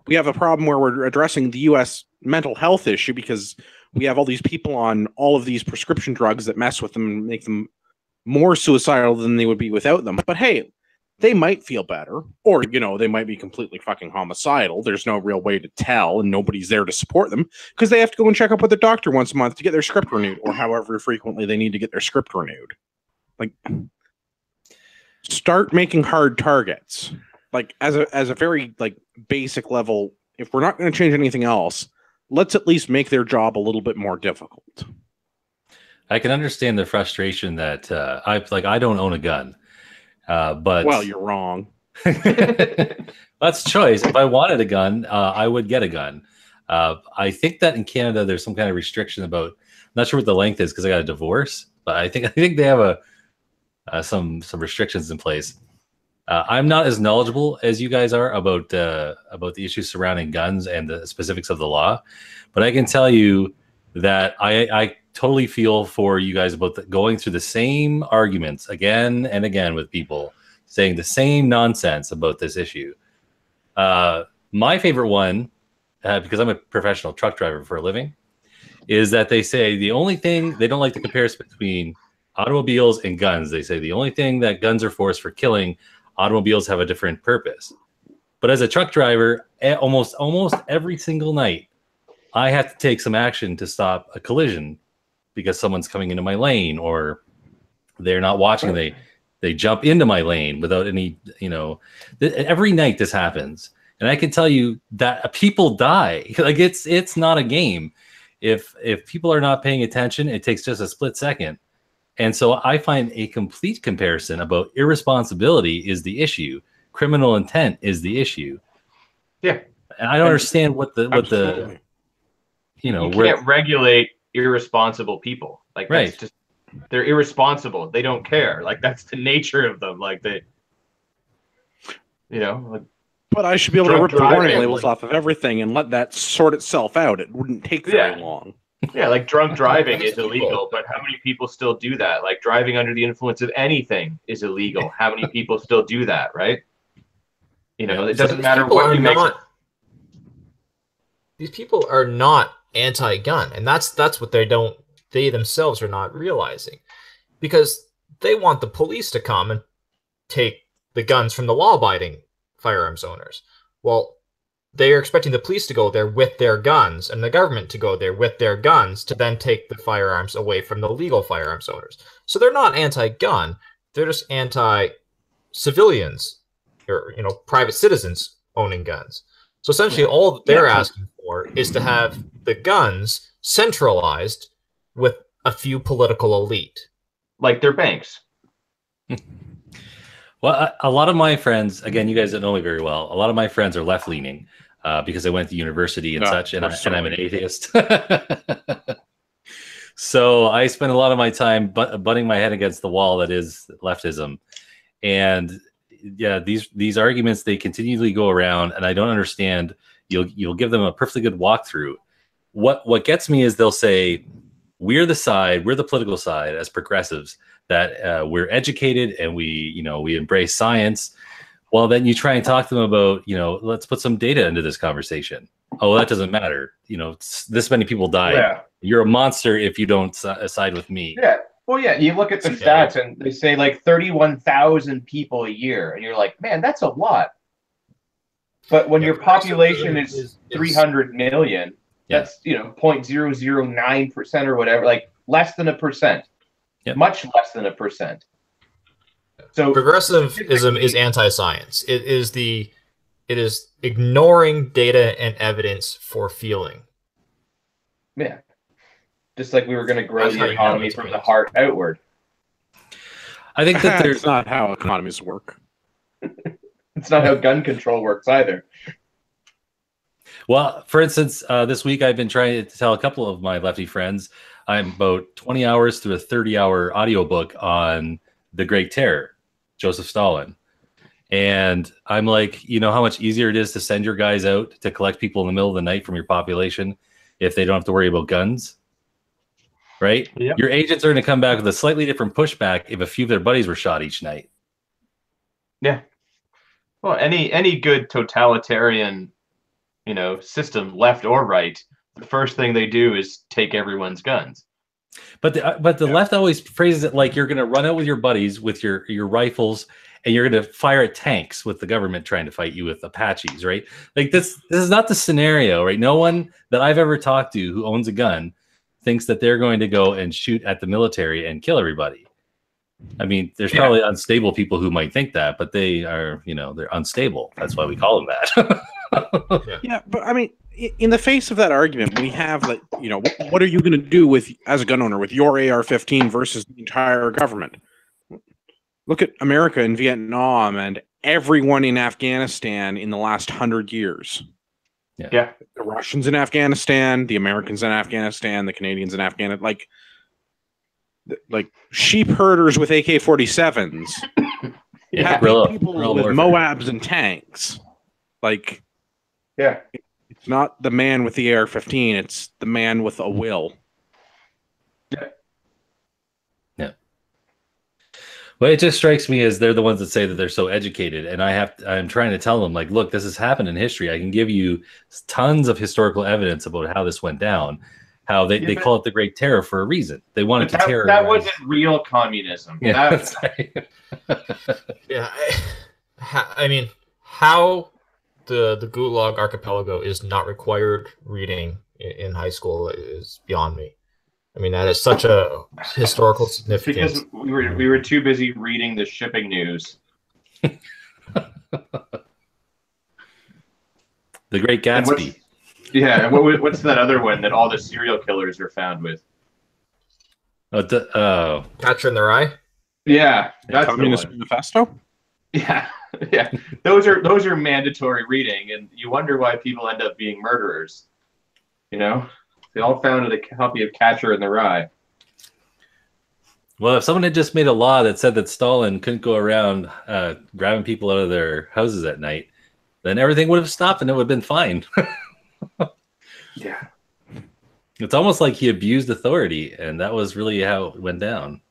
we have a problem where we're addressing the U.S. mental health issue because we have all these people on all of these prescription drugs that mess with them and make them more suicidal than they would be without them. But hey, they might feel better, or, they might be completely fucking homicidal. There's no real way to tell, and nobody's there to support them because they have to go and check up with their doctor once a month to get their script renewed, or however frequently they need to get their script renewed. Like, start making hard targets. Like, as a very, basic level, if we're not going to change anything else, let's at least make their job a little bit more difficult. I can understand the frustration that I don't own a gun. But well, you're wrong. That's choice. If I wanted a gun, I would get a gun. I think that in Canada there's some kind of restriction about. I'm not sure what the length is because I got a divorce, but I think they have some restrictions in place. I'm not as knowledgeable as you guys are about the issues surrounding guns and the specifics of the law, but I can tell you that I totally feel for you guys about going through the same arguments again and again with people saying the same nonsense about this issue. My favorite one, because I'm a professional truck driver for a living, is that they say the only thing they don't like the comparison between automobiles and guns. They say the only thing that guns are for is for killing. Automobiles have a different purpose. But as a truck driver, almost every single night, I have to take some action to stop a collision because someone's coming into my lane or they're not watching. They jump into my lane without any, every night this happens. And I can tell you that people die. Like it's not a game. If people are not paying attention, it takes just a split second. And so I find a complete comparison about irresponsibility is the issue. Criminal intent is the issue. Yeah. And I don't understand what the you can't regulate irresponsible people. Like that's right. just they're irresponsible. They don't care. Like that's the nature of them. Like they like, but I should be able to rip the warning labels off of everything and let that sort itself out. It wouldn't take very long. Yeah, like drunk driving is illegal, but how many people still do that? Like driving under the influence of anything is illegal. How many people still do that, right? It doesn't matter what you make. These people are not anti-gun, and that's what they themselves are not realizing, because they want the police to come and take the guns from the law-abiding firearms owners. Well, they are expecting the police to go there with their guns and the government to go there with their guns to then take the firearms away from the legal firearms owners. So they're not anti-gun. They're just anti-civilians or, private citizens owning guns. So essentially all they're asking for is to have the guns centralized with a few political elite. Like their banks. Well, a lot of my friends, again, you guys don't know me very well. A lot of my friends are left-leaning because I went to university and such, and I'm an atheist. So I spend a lot of my time butting my head against the wall that is leftism. And yeah, these arguments, they continually go around, and I don't understand. You'll give them a perfectly good walkthrough. What gets me is they'll say, we're the political side as progressives, that we're educated and we embrace science. Well, then you try and talk to them about, let's put some data into this conversation. Oh, well, that doesn't matter. This many people died. Yeah. You're a monster if you don't side with me. Yeah. Well, yeah, you look at the stats and they say like 31,000 people a year. And you're like, man, that's a lot. But when your population is 300 million, that's, 0.009% or whatever, like less than 1%. Yep. Much less than 1%. So progressivism is anti-science. It is ignoring data and evidence for feeling. Yeah. Just like we were going to grow the economy from the heart outward. I think that there's not how economies work. It's not how gun control works either. Well, for instance, this week I've been trying to tell a couple of my lefty friends I'm about 20 hours through a 30-hour audiobook on the Great Terror, Joseph Stalin. And I'm like, how much easier it is to send your guys out to collect people in the middle of the night from your population if they don't have to worry about guns, right? Yep. Your agents are going to come back with a slightly different pushback if a few of their buddies were shot each night. Yeah. Well, any good totalitarian, system, left or right, the first thing they do is take everyone's guns. But the left always phrases it like you're going to run out with your buddies with your rifles, and you're going to fire at tanks with the government trying to fight you with Apaches, right? Like this is not the scenario, right? No one that I've ever talked to who owns a gun thinks that they're going to go and shoot at the military and kill everybody. I mean, there's probably unstable people who might think that, but they are, they're unstable. That's why we call them that. Yeah, but I mean, in the face of that argument, we have like, what are you going to do as a gun owner with your AR-15 versus the entire government? Look at America in Vietnam and everyone in Afghanistan in the last 100 years. Yeah. The Russians in Afghanistan, the Americans in Afghanistan, the Canadians in Afghanistan, like sheep herders with AK-47s You Yeah. have Guerrilla people with warfare. Moabs and tanks. Like, Yeah. it's not the man with the AR-15, it's the man with a will. Well, it just strikes me as they're the ones that say that they're so educated, and I'm trying to tell them, like, look, this has happened in history. I can give you tons of historical evidence about how this went down, how they call it the Great Terror for a reason. They wanted to terrorize. That wasn't real communism. Yeah, That, that's right. Yeah, I mean, how the Gulag Archipelago is not required reading in high school is beyond me. I mean, that is such a historical significance. because we were too busy reading the shipping news. The Great Gatsby. And what's that other one that all the serial killers are found with? Catcher in the Rye. Yeah, that's the Communist one. Manifesto? Yeah, yeah. Those are mandatory reading, and you wonder why people end up being murderers. You know, they all found a copy of Catcher in the Rye. Well, if someone had just made a law that said that Stalin couldn't go around grabbing people out of their houses at night, then everything would have stopped and it would have been fine. Yeah. It's almost like he abused authority, and that was really how it went down.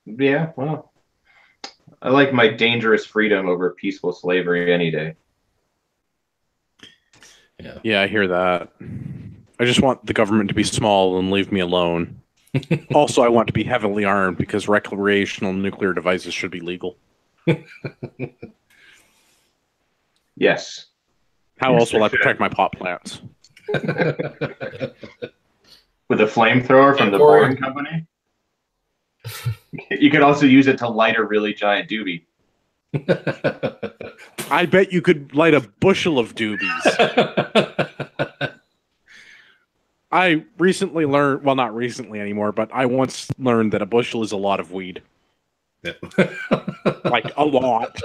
Yeah, well, I like my dangerous freedom over peaceful slavery any day. Yeah, I hear that. I just want the government to be small and leave me alone. Also, I want to be heavily armed because recreational nuclear devices should be legal. Yes. How Yes, else will they I protect my pot plants? With a flamethrower from the Boring Company? You could also use it to light a really giant doobie. I bet you could light a bushel of doobies. I recently learned, well, not recently anymore, but I once learned that a bushel is a lot of weed. Like, a lot.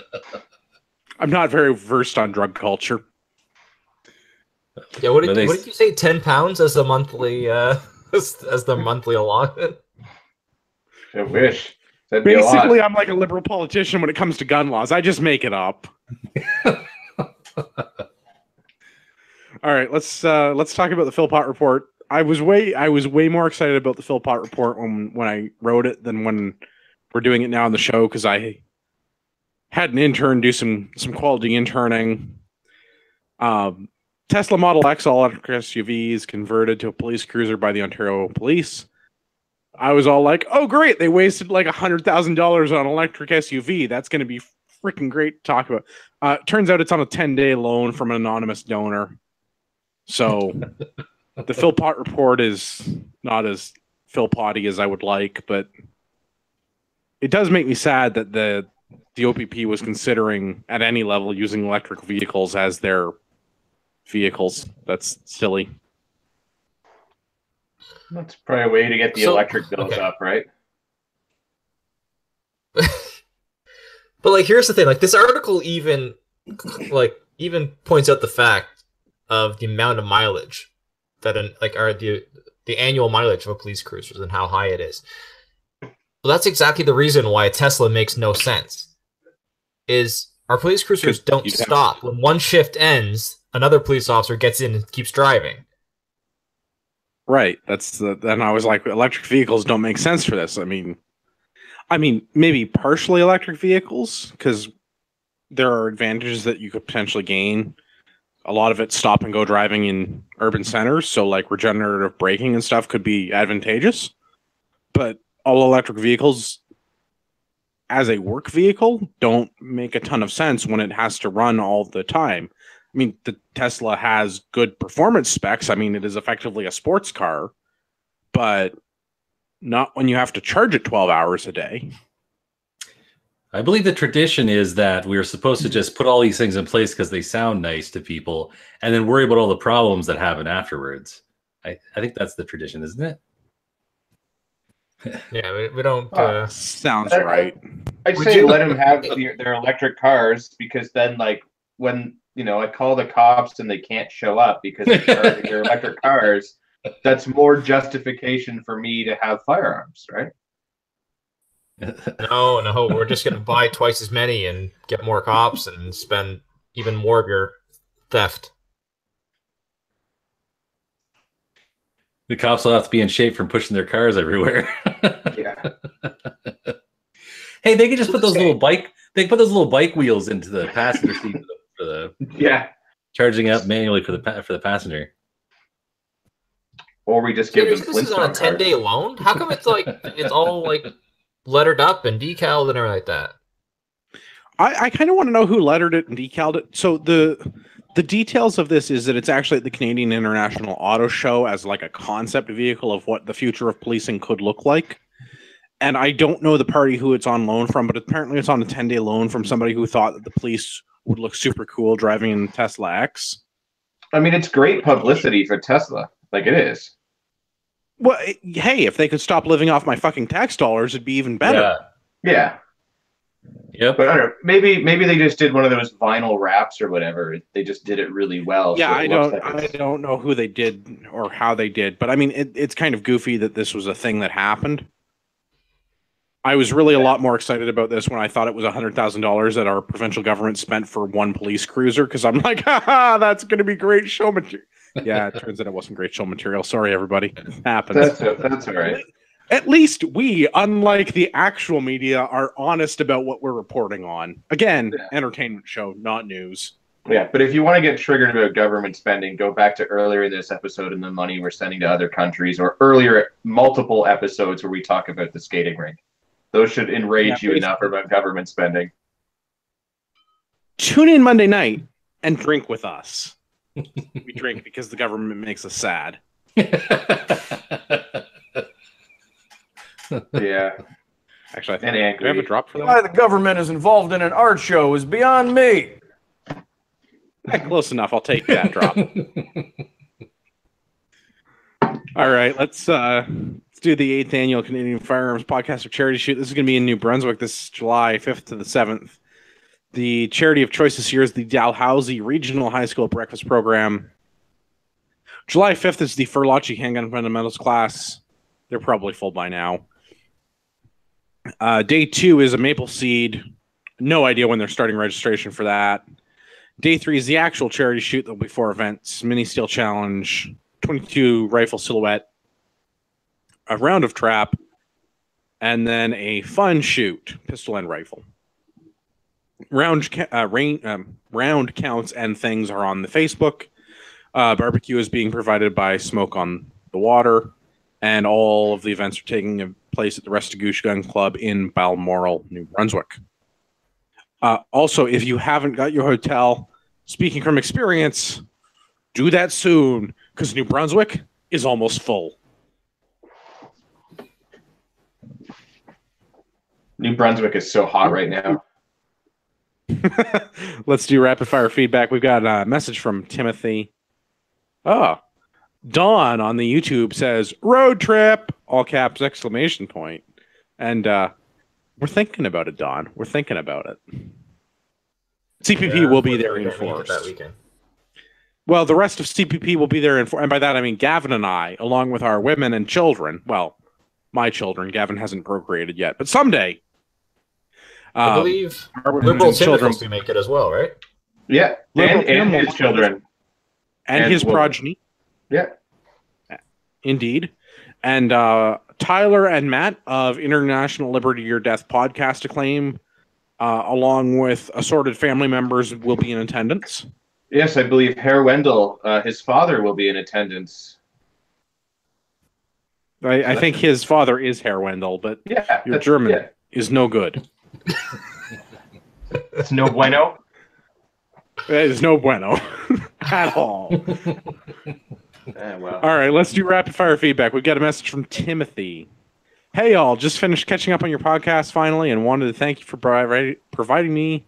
I'm not very versed on drug culture. Yeah, what did you say? 10 pounds as the monthly as the monthly allotment? I wish. That'd be a lot. Basically, I'm like a liberal politician when it comes to gun laws. I just make it up. All right, let's talk about the Philpott report. I was way more excited about the Philpott report when I wrote it than when we're doing it now on the show, because I had an intern do some quality interning. Tesla Model X all-electric SUVs converted to a police cruiser by the Ontario Police. I was all like, oh, great. They wasted like $100,000 on an electric SUV. That's going to be freaking great to talk about. Turns out it's on a 10-day loan from an anonymous donor. So the Philpott report is not as Philpotty as I would like, but it does make me sad that the OPP was considering at any level using electric vehicles as their vehicles. That's silly. That's probably a way to get the electric bills up, right? But like, here's the thing: like, this article even points out the fact of the amount of mileage that the annual mileage of a police cruiser and how high it is. Well, that's exactly the reason why a Tesla makes no sense. Is our police cruisers don't stop when one shift ends, another police officer gets in and keeps driving. Right. Then I was like, electric vehicles don't make sense for this. I mean, maybe partially electric vehicles, because there are advantages that you could potentially gain. A lot of it stop and go driving in urban centers, so like regenerative braking and stuff could be advantageous. But all electric vehicles as a work vehicle don't make a ton of sense when it has to run all the time. I mean, the Tesla has good performance specs. I mean, it is effectively a sports car, but not when you have to charge it 12 hours a day. I believe the tradition is that we are supposed to just put all these things in place because they sound nice to people and then worry about all the problems that happen afterwards. I think that's the tradition, isn't it? Yeah, we don't... Sounds right. I'd say let them have their electric cars, because then, like, when... I call the cops and they can't show up because they're charging their electric cars. That's more justification for me to have firearms, right? No, we're just going to buy twice as many and get more cops and spend even more of your theft. The cops will have to be in shape from pushing their cars everywhere. Yeah. Hey, they could just put those little bike. They can put those little bike wheels into the passenger seat for the Yeah. charging up manually for the passenger. Or we just give them This is on a Flintstone 10-day loan? How come it's like it's all like lettered up and decaled and everything like that? I kind of want to know who lettered it and decaled it. So the details of this is that it's actually at the Canadian International Auto Show as like a concept vehicle of what the future of policing could look like. And I don't know the party who it's on loan from, but apparently it's on a 10-day loan from somebody who thought that the police would look super cool driving in Tesla X. I mean, it's great publicity for Tesla. Like, it is. Well, hey, if they could stop living off my fucking tax dollars, it'd be even better. Yeah. Yep. But I don't know. Maybe they just did one of those vinyl wraps or whatever. They just did it really well. Yeah, so I don't know who they did or how they did, but I mean, it's kind of goofy that this was a thing that happened. I was really a lot more excited about this when I thought it was $100,000 that our provincial government spent for one police cruiser, because I'm like, haha, that's going to be great show material. Yeah, it turns out it wasn't great show material. Sorry, everybody. It happens. That's all right. At least we, unlike the actual media, are honest about what we're reporting on. Again, entertainment show, not news. Yeah, but if you want to get triggered about government spending, go back to earlier in this episode and the money we're sending to other countries, or earlier multiple episodes where we talk about the skating rink. Those should enrage you enough about government spending. Tune in Monday night and drink with us. We drink because the government makes us sad. Yeah. Actually, I think And do angry. we have a drop for that? Why the government is involved in an art show is beyond me. Close enough. I'll take that drop. All right, let's do the 8th annual Canadian Firearms Podcast of Charity Shoot. This is going to be in New Brunswick this July 5th to the 7th. The charity of choice this year is the Dalhousie Regional High School Breakfast Program. July 5th is the Furlocci Handgun Fundamentals class. They're probably full by now. Day 2 is a Maple Seed. No idea when they're starting registration for that. Day 3 is the actual charity shoot. There'll be 4 events: Mini Steel Challenge, 22 Rifle Silhouette, a round of trap, and then a fun shoot, pistol and rifle. Round counts and things are on the Facebook. Barbecue is being provided by Smoke on the Water, and all of the events are taking place at the Restigouche Gun Club in Balmoral, New Brunswick. Also, if you haven't got your hotel, speaking from experience, do that soon, because New Brunswick is almost full. New Brunswick is so hot right now. Let's do rapid fire feedback. We've got a message from Timothy. Oh, Dawn on the YouTube says, road trip, all caps, exclamation point. And we're thinking about it, Dawn. We're thinking about it. CPP will be there in force. That weekend. Well, the rest of CPP will be there in force. And by that, I mean Gavin and I, along with our women and children. Well, my children. Gavin hasn't procreated yet, but someday. I believe our women Liberal and children Tim make it as well, right? Yeah, and his children. and his women. progeny. Yeah. Indeed. And Tyler and Matt of International Liberty or Death podcast acclaim, along with assorted family members, will be in attendance. Yes, I believe Herr Wendell, his father, will be in attendance. I think his father is Herr Wendell, but Yeah, your German yeah. is no good. It's no bueno. That is no bueno at all. Well. All right, let's do rapid fire feedback. We've got a message from Timothy. Hey, y'all, just finished catching up on your podcast finally and wanted to thank you for providing me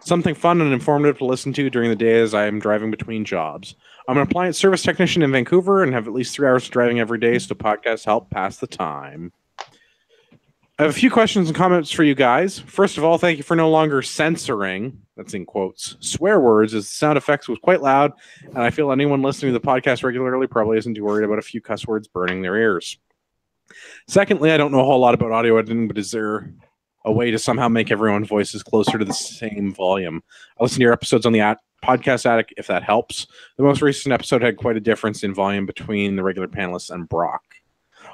something fun and informative to listen to during the day as I am driving between jobs. I'm an appliance service technician in Vancouver and have at least 3 hours of driving every day, so podcasts help pass the time. I have a few questions and comments for you guys. First of all, thank you for no longer censoring, that's in quotes, swear words, as the sound effects was quite loud, and I feel anyone listening to the podcast regularly probably isn't too worried about a few cuss words burning their ears. Secondly, I don't know a whole lot about audio editing, but is there a way to somehow make everyone's voices closer to the same volume. I listen to your episodes on the Podcast Addict if that helps. The most recent episode had quite a difference in volume between the regular panelists and Brock.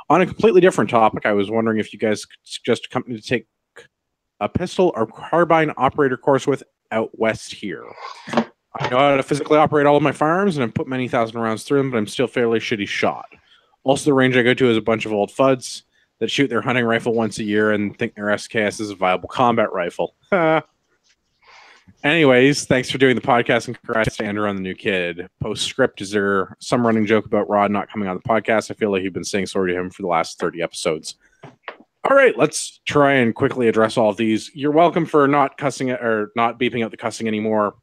On a completely different topic, I was wondering if you guys could suggest a company to take a pistol or carbine operator course with out west here. I know how to physically operate all of my firearms, and I've put many thousand rounds through them, but I'm still fairly shitty shot. Also, the range I go to is a bunch of old fuds that shoot their hunting rifle once a year and think their SKS is a viable combat rifle. Anyways, thanks for doing the podcast, and congrats to Andrew on the new kid. Postscript, is there some running joke about Rod not coming on the podcast? I feel like you've been saying sorry to him for the last 30 episodes. All right, let's try and quickly address all of these. You're welcome for not cussing it or not beeping out the cussing anymore.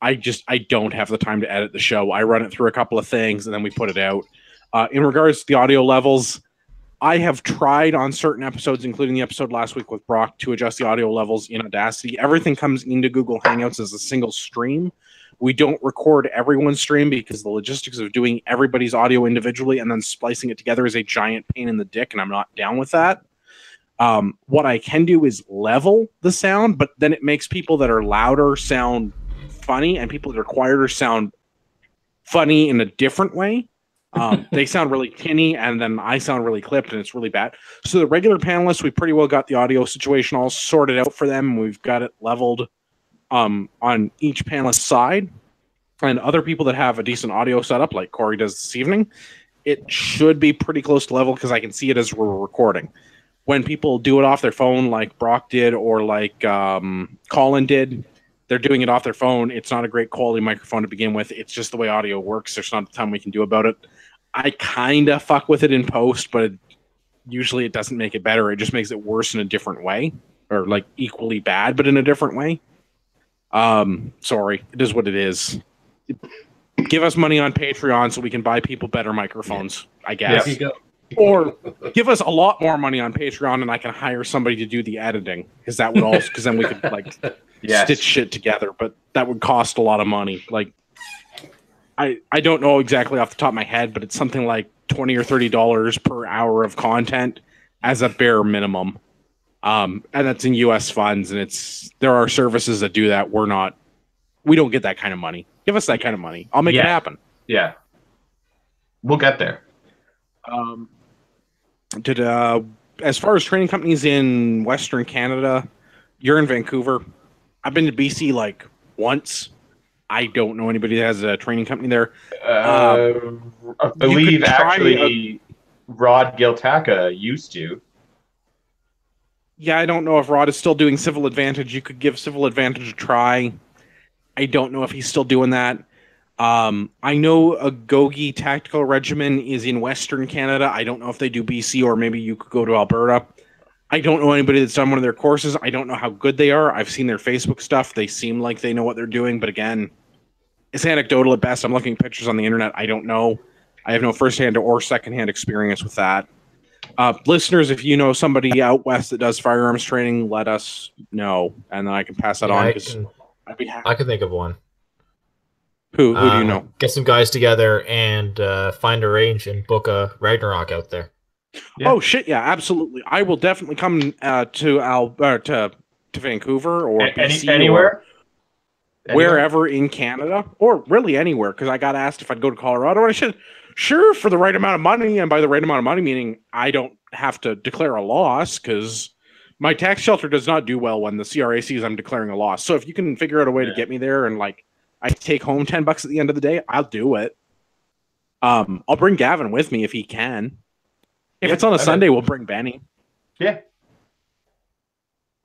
I don't have the time to edit the show. I run it through a couple of things and then we put it out. In regards to the audio levels, I have tried on certain episodes, including the episode last week with Brock, to adjust the audio levels in Audacity. Everything comes into Google Hangouts as a single stream. We don't record everyone's stream because the logistics of doing everybody's audio individually and then splicing it together is a giant pain in the dick, and I'm not down with that. What I can do is level the sound, but then it makes people that are louder sound funny, and people that are quieter sound funny in a different way. They sound really tinny, and then I sound really clipped, and it's really bad. So the regular panelists, we pretty well got the audio situation all sorted out for them. We've got it leveled on each panelist's side. And other people that have a decent audio setup, like Corey does this evening, it should be pretty close to level because I can see it as we're recording. When people do it off their phone, like Brock did or like Colin did, they're doing it off their phone. It's not a great quality microphone to begin with. It's just the way audio works. There's not a ton we can do about it. I kind of fuck with it in post, but usually it doesn't make it better. It just makes it worse in a different way, or like equally bad, but in a different way. Sorry, it is what it is. Give us money on Patreon so we can buy people better microphones, I guess. There you go. Or give us a lot more money on Patreon and I can hire somebody to do the editing, because that would also, because then we could like stitch shit together, but that would cost a lot of money. Like, I don't know exactly off the top of my head, but it's something like $20 or $30 per hour of content as a bare minimum. And that's in US funds, and there are services that do that. We don't get that kind of money. Give us that kind of money. I'll make it happen. Yeah. We'll get there. As far as training companies in Western Canada, you're in Vancouver. I've been to BC like once. I don't know anybody that has a training company there. I believe actually Rod Giltaca used to. Yeah, I don't know if Rod is still doing Civil Advantage. You could give Civil Advantage a try. I don't know if he's still doing that. I know a Gogi Tactical Regiment is in Western Canada. I don't know if they do BC, or maybe you could go to Alberta. I don't know anybody that's done one of their courses. I don't know how good they are. I've seen their Facebook stuff. They seem like they know what they're doing, but again, it's anecdotal at best. I'm looking at pictures on the internet. I don't know. I have no firsthand or secondhand experience with that. Listeners, if you know somebody out west that does firearms training, let us know, and then I can pass that on. I'd be happy. I can think of one. Who do you know? Get some guys together and find a range and book a Ragnarok out there. Yeah. Oh shit! Yeah, absolutely. I will definitely come to Vancouver or BC anywhere, wherever in Canada, or really anywhere. Because I got asked if I'd go to Colorado, and I said, sure, for the right amount of money. And by the right amount of money, meaning I don't have to declare a loss, because my tax shelter does not do well when the CRA sees I'm declaring a loss. So if you can figure out a way to get me there, and like I take home $10 at the end of the day, I'll do it. I'll bring Gavin with me if he can. If it's on a Sunday, we'll bring Benny. Yeah.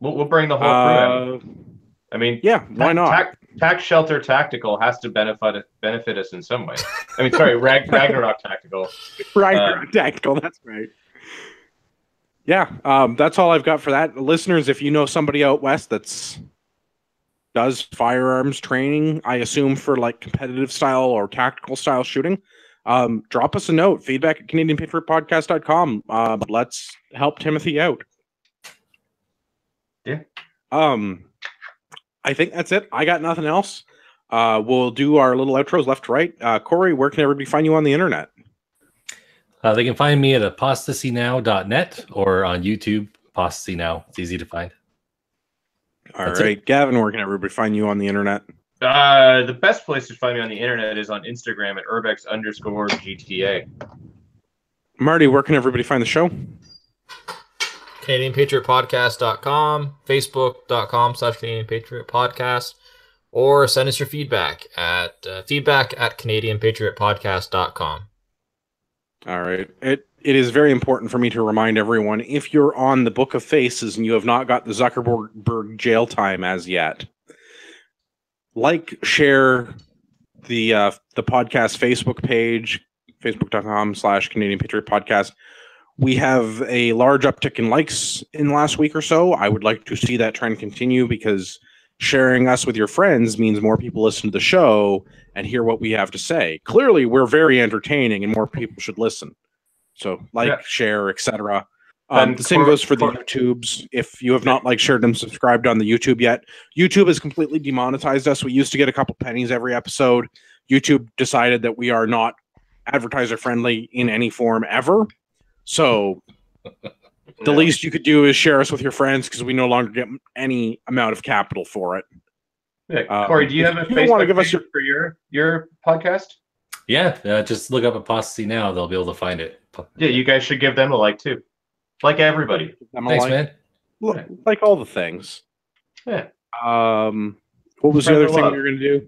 We'll bring the whole crew in. I mean, yeah, why not? Tax Shelter Tactical has to benefit us in some way. I mean, sorry, Ragnarok Tactical. Ragnarok Tactical, that's right. Yeah, that's all I've got for that. Listeners, if you know somebody out west does firearms training, I assume for like competitive style or tactical style shooting, drop us a note, feedback at CanadianPatriotPodcast.com. Let's help Timothy out. Yeah. I think that's it. I got nothing else. We'll do our little outros left to right. Corey, where can everybody find you on the internet? They can find me at apostasienow.net or on YouTube, Apostasy Now. It's easy to find. All That's right, Gavin, where can everybody find you on the internet? The best place to find me on the internet is on Instagram at urbex_GTA. Marty, where can everybody find the show? CanadianPatriotPodcast.com, Facebook.com/CanadianPatriotPodcast, or send us your feedback at feedback@CanadianPatriotPodcast.com. All right. It is very important for me to remind everyone, if you're on the Book of Faces and you have not got the Zuckerberg jail time as yet, like, share the podcast Facebook page, facebook.com/Canadian Patriot Podcast. We have a large uptick in likes in the last week or so. I would like to see that trend continue, because sharing us with your friends means more people listen to the show and hear what we have to say. Clearly, we're very entertaining and more people should listen. So share, etc. The same goes for the YouTubes. If you have not shared and subscribed on the YouTube yet, YouTube has completely demonetized us. We used to get a couple pennies every episode. YouTube decided that we are not advertiser friendly in any form ever. So the least you could do is share us with your friends, because we no longer get any amount of capital for it. Yeah. Corey, do you have a Facebook page for your podcast? Yeah, just look up Apostasy Now. They'll be able to find it. Yeah, you guys should give them a like too. Like everybody. Thanks, man. Like all the things. Yeah. What was the other thing we were going to do?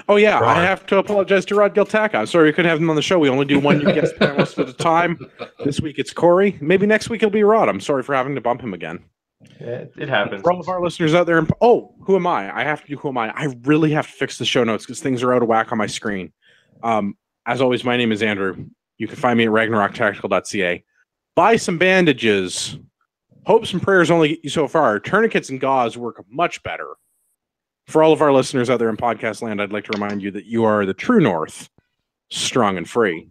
Oh, yeah, I have to apologize to Rod Giltaka. I'm sorry we couldn't have him on the show. We only do one new guest panelist at a time. This week it's Corey. Maybe next week it'll be Rod. I'm sorry for having to bump him again. Yeah, it happens. For all of our listeners out there, who am I? I have to do who am I? I really have to fix the show notes because things are out of whack on my screen. As always, my name is Andrew. You can find me at ragnaroktactical.ca. Buy some bandages. Hopes and prayers only get you so far. Tourniquets and gauze work much better. For all of our listeners out there in podcast land, I'd like to remind you that you are the true north, strong and free.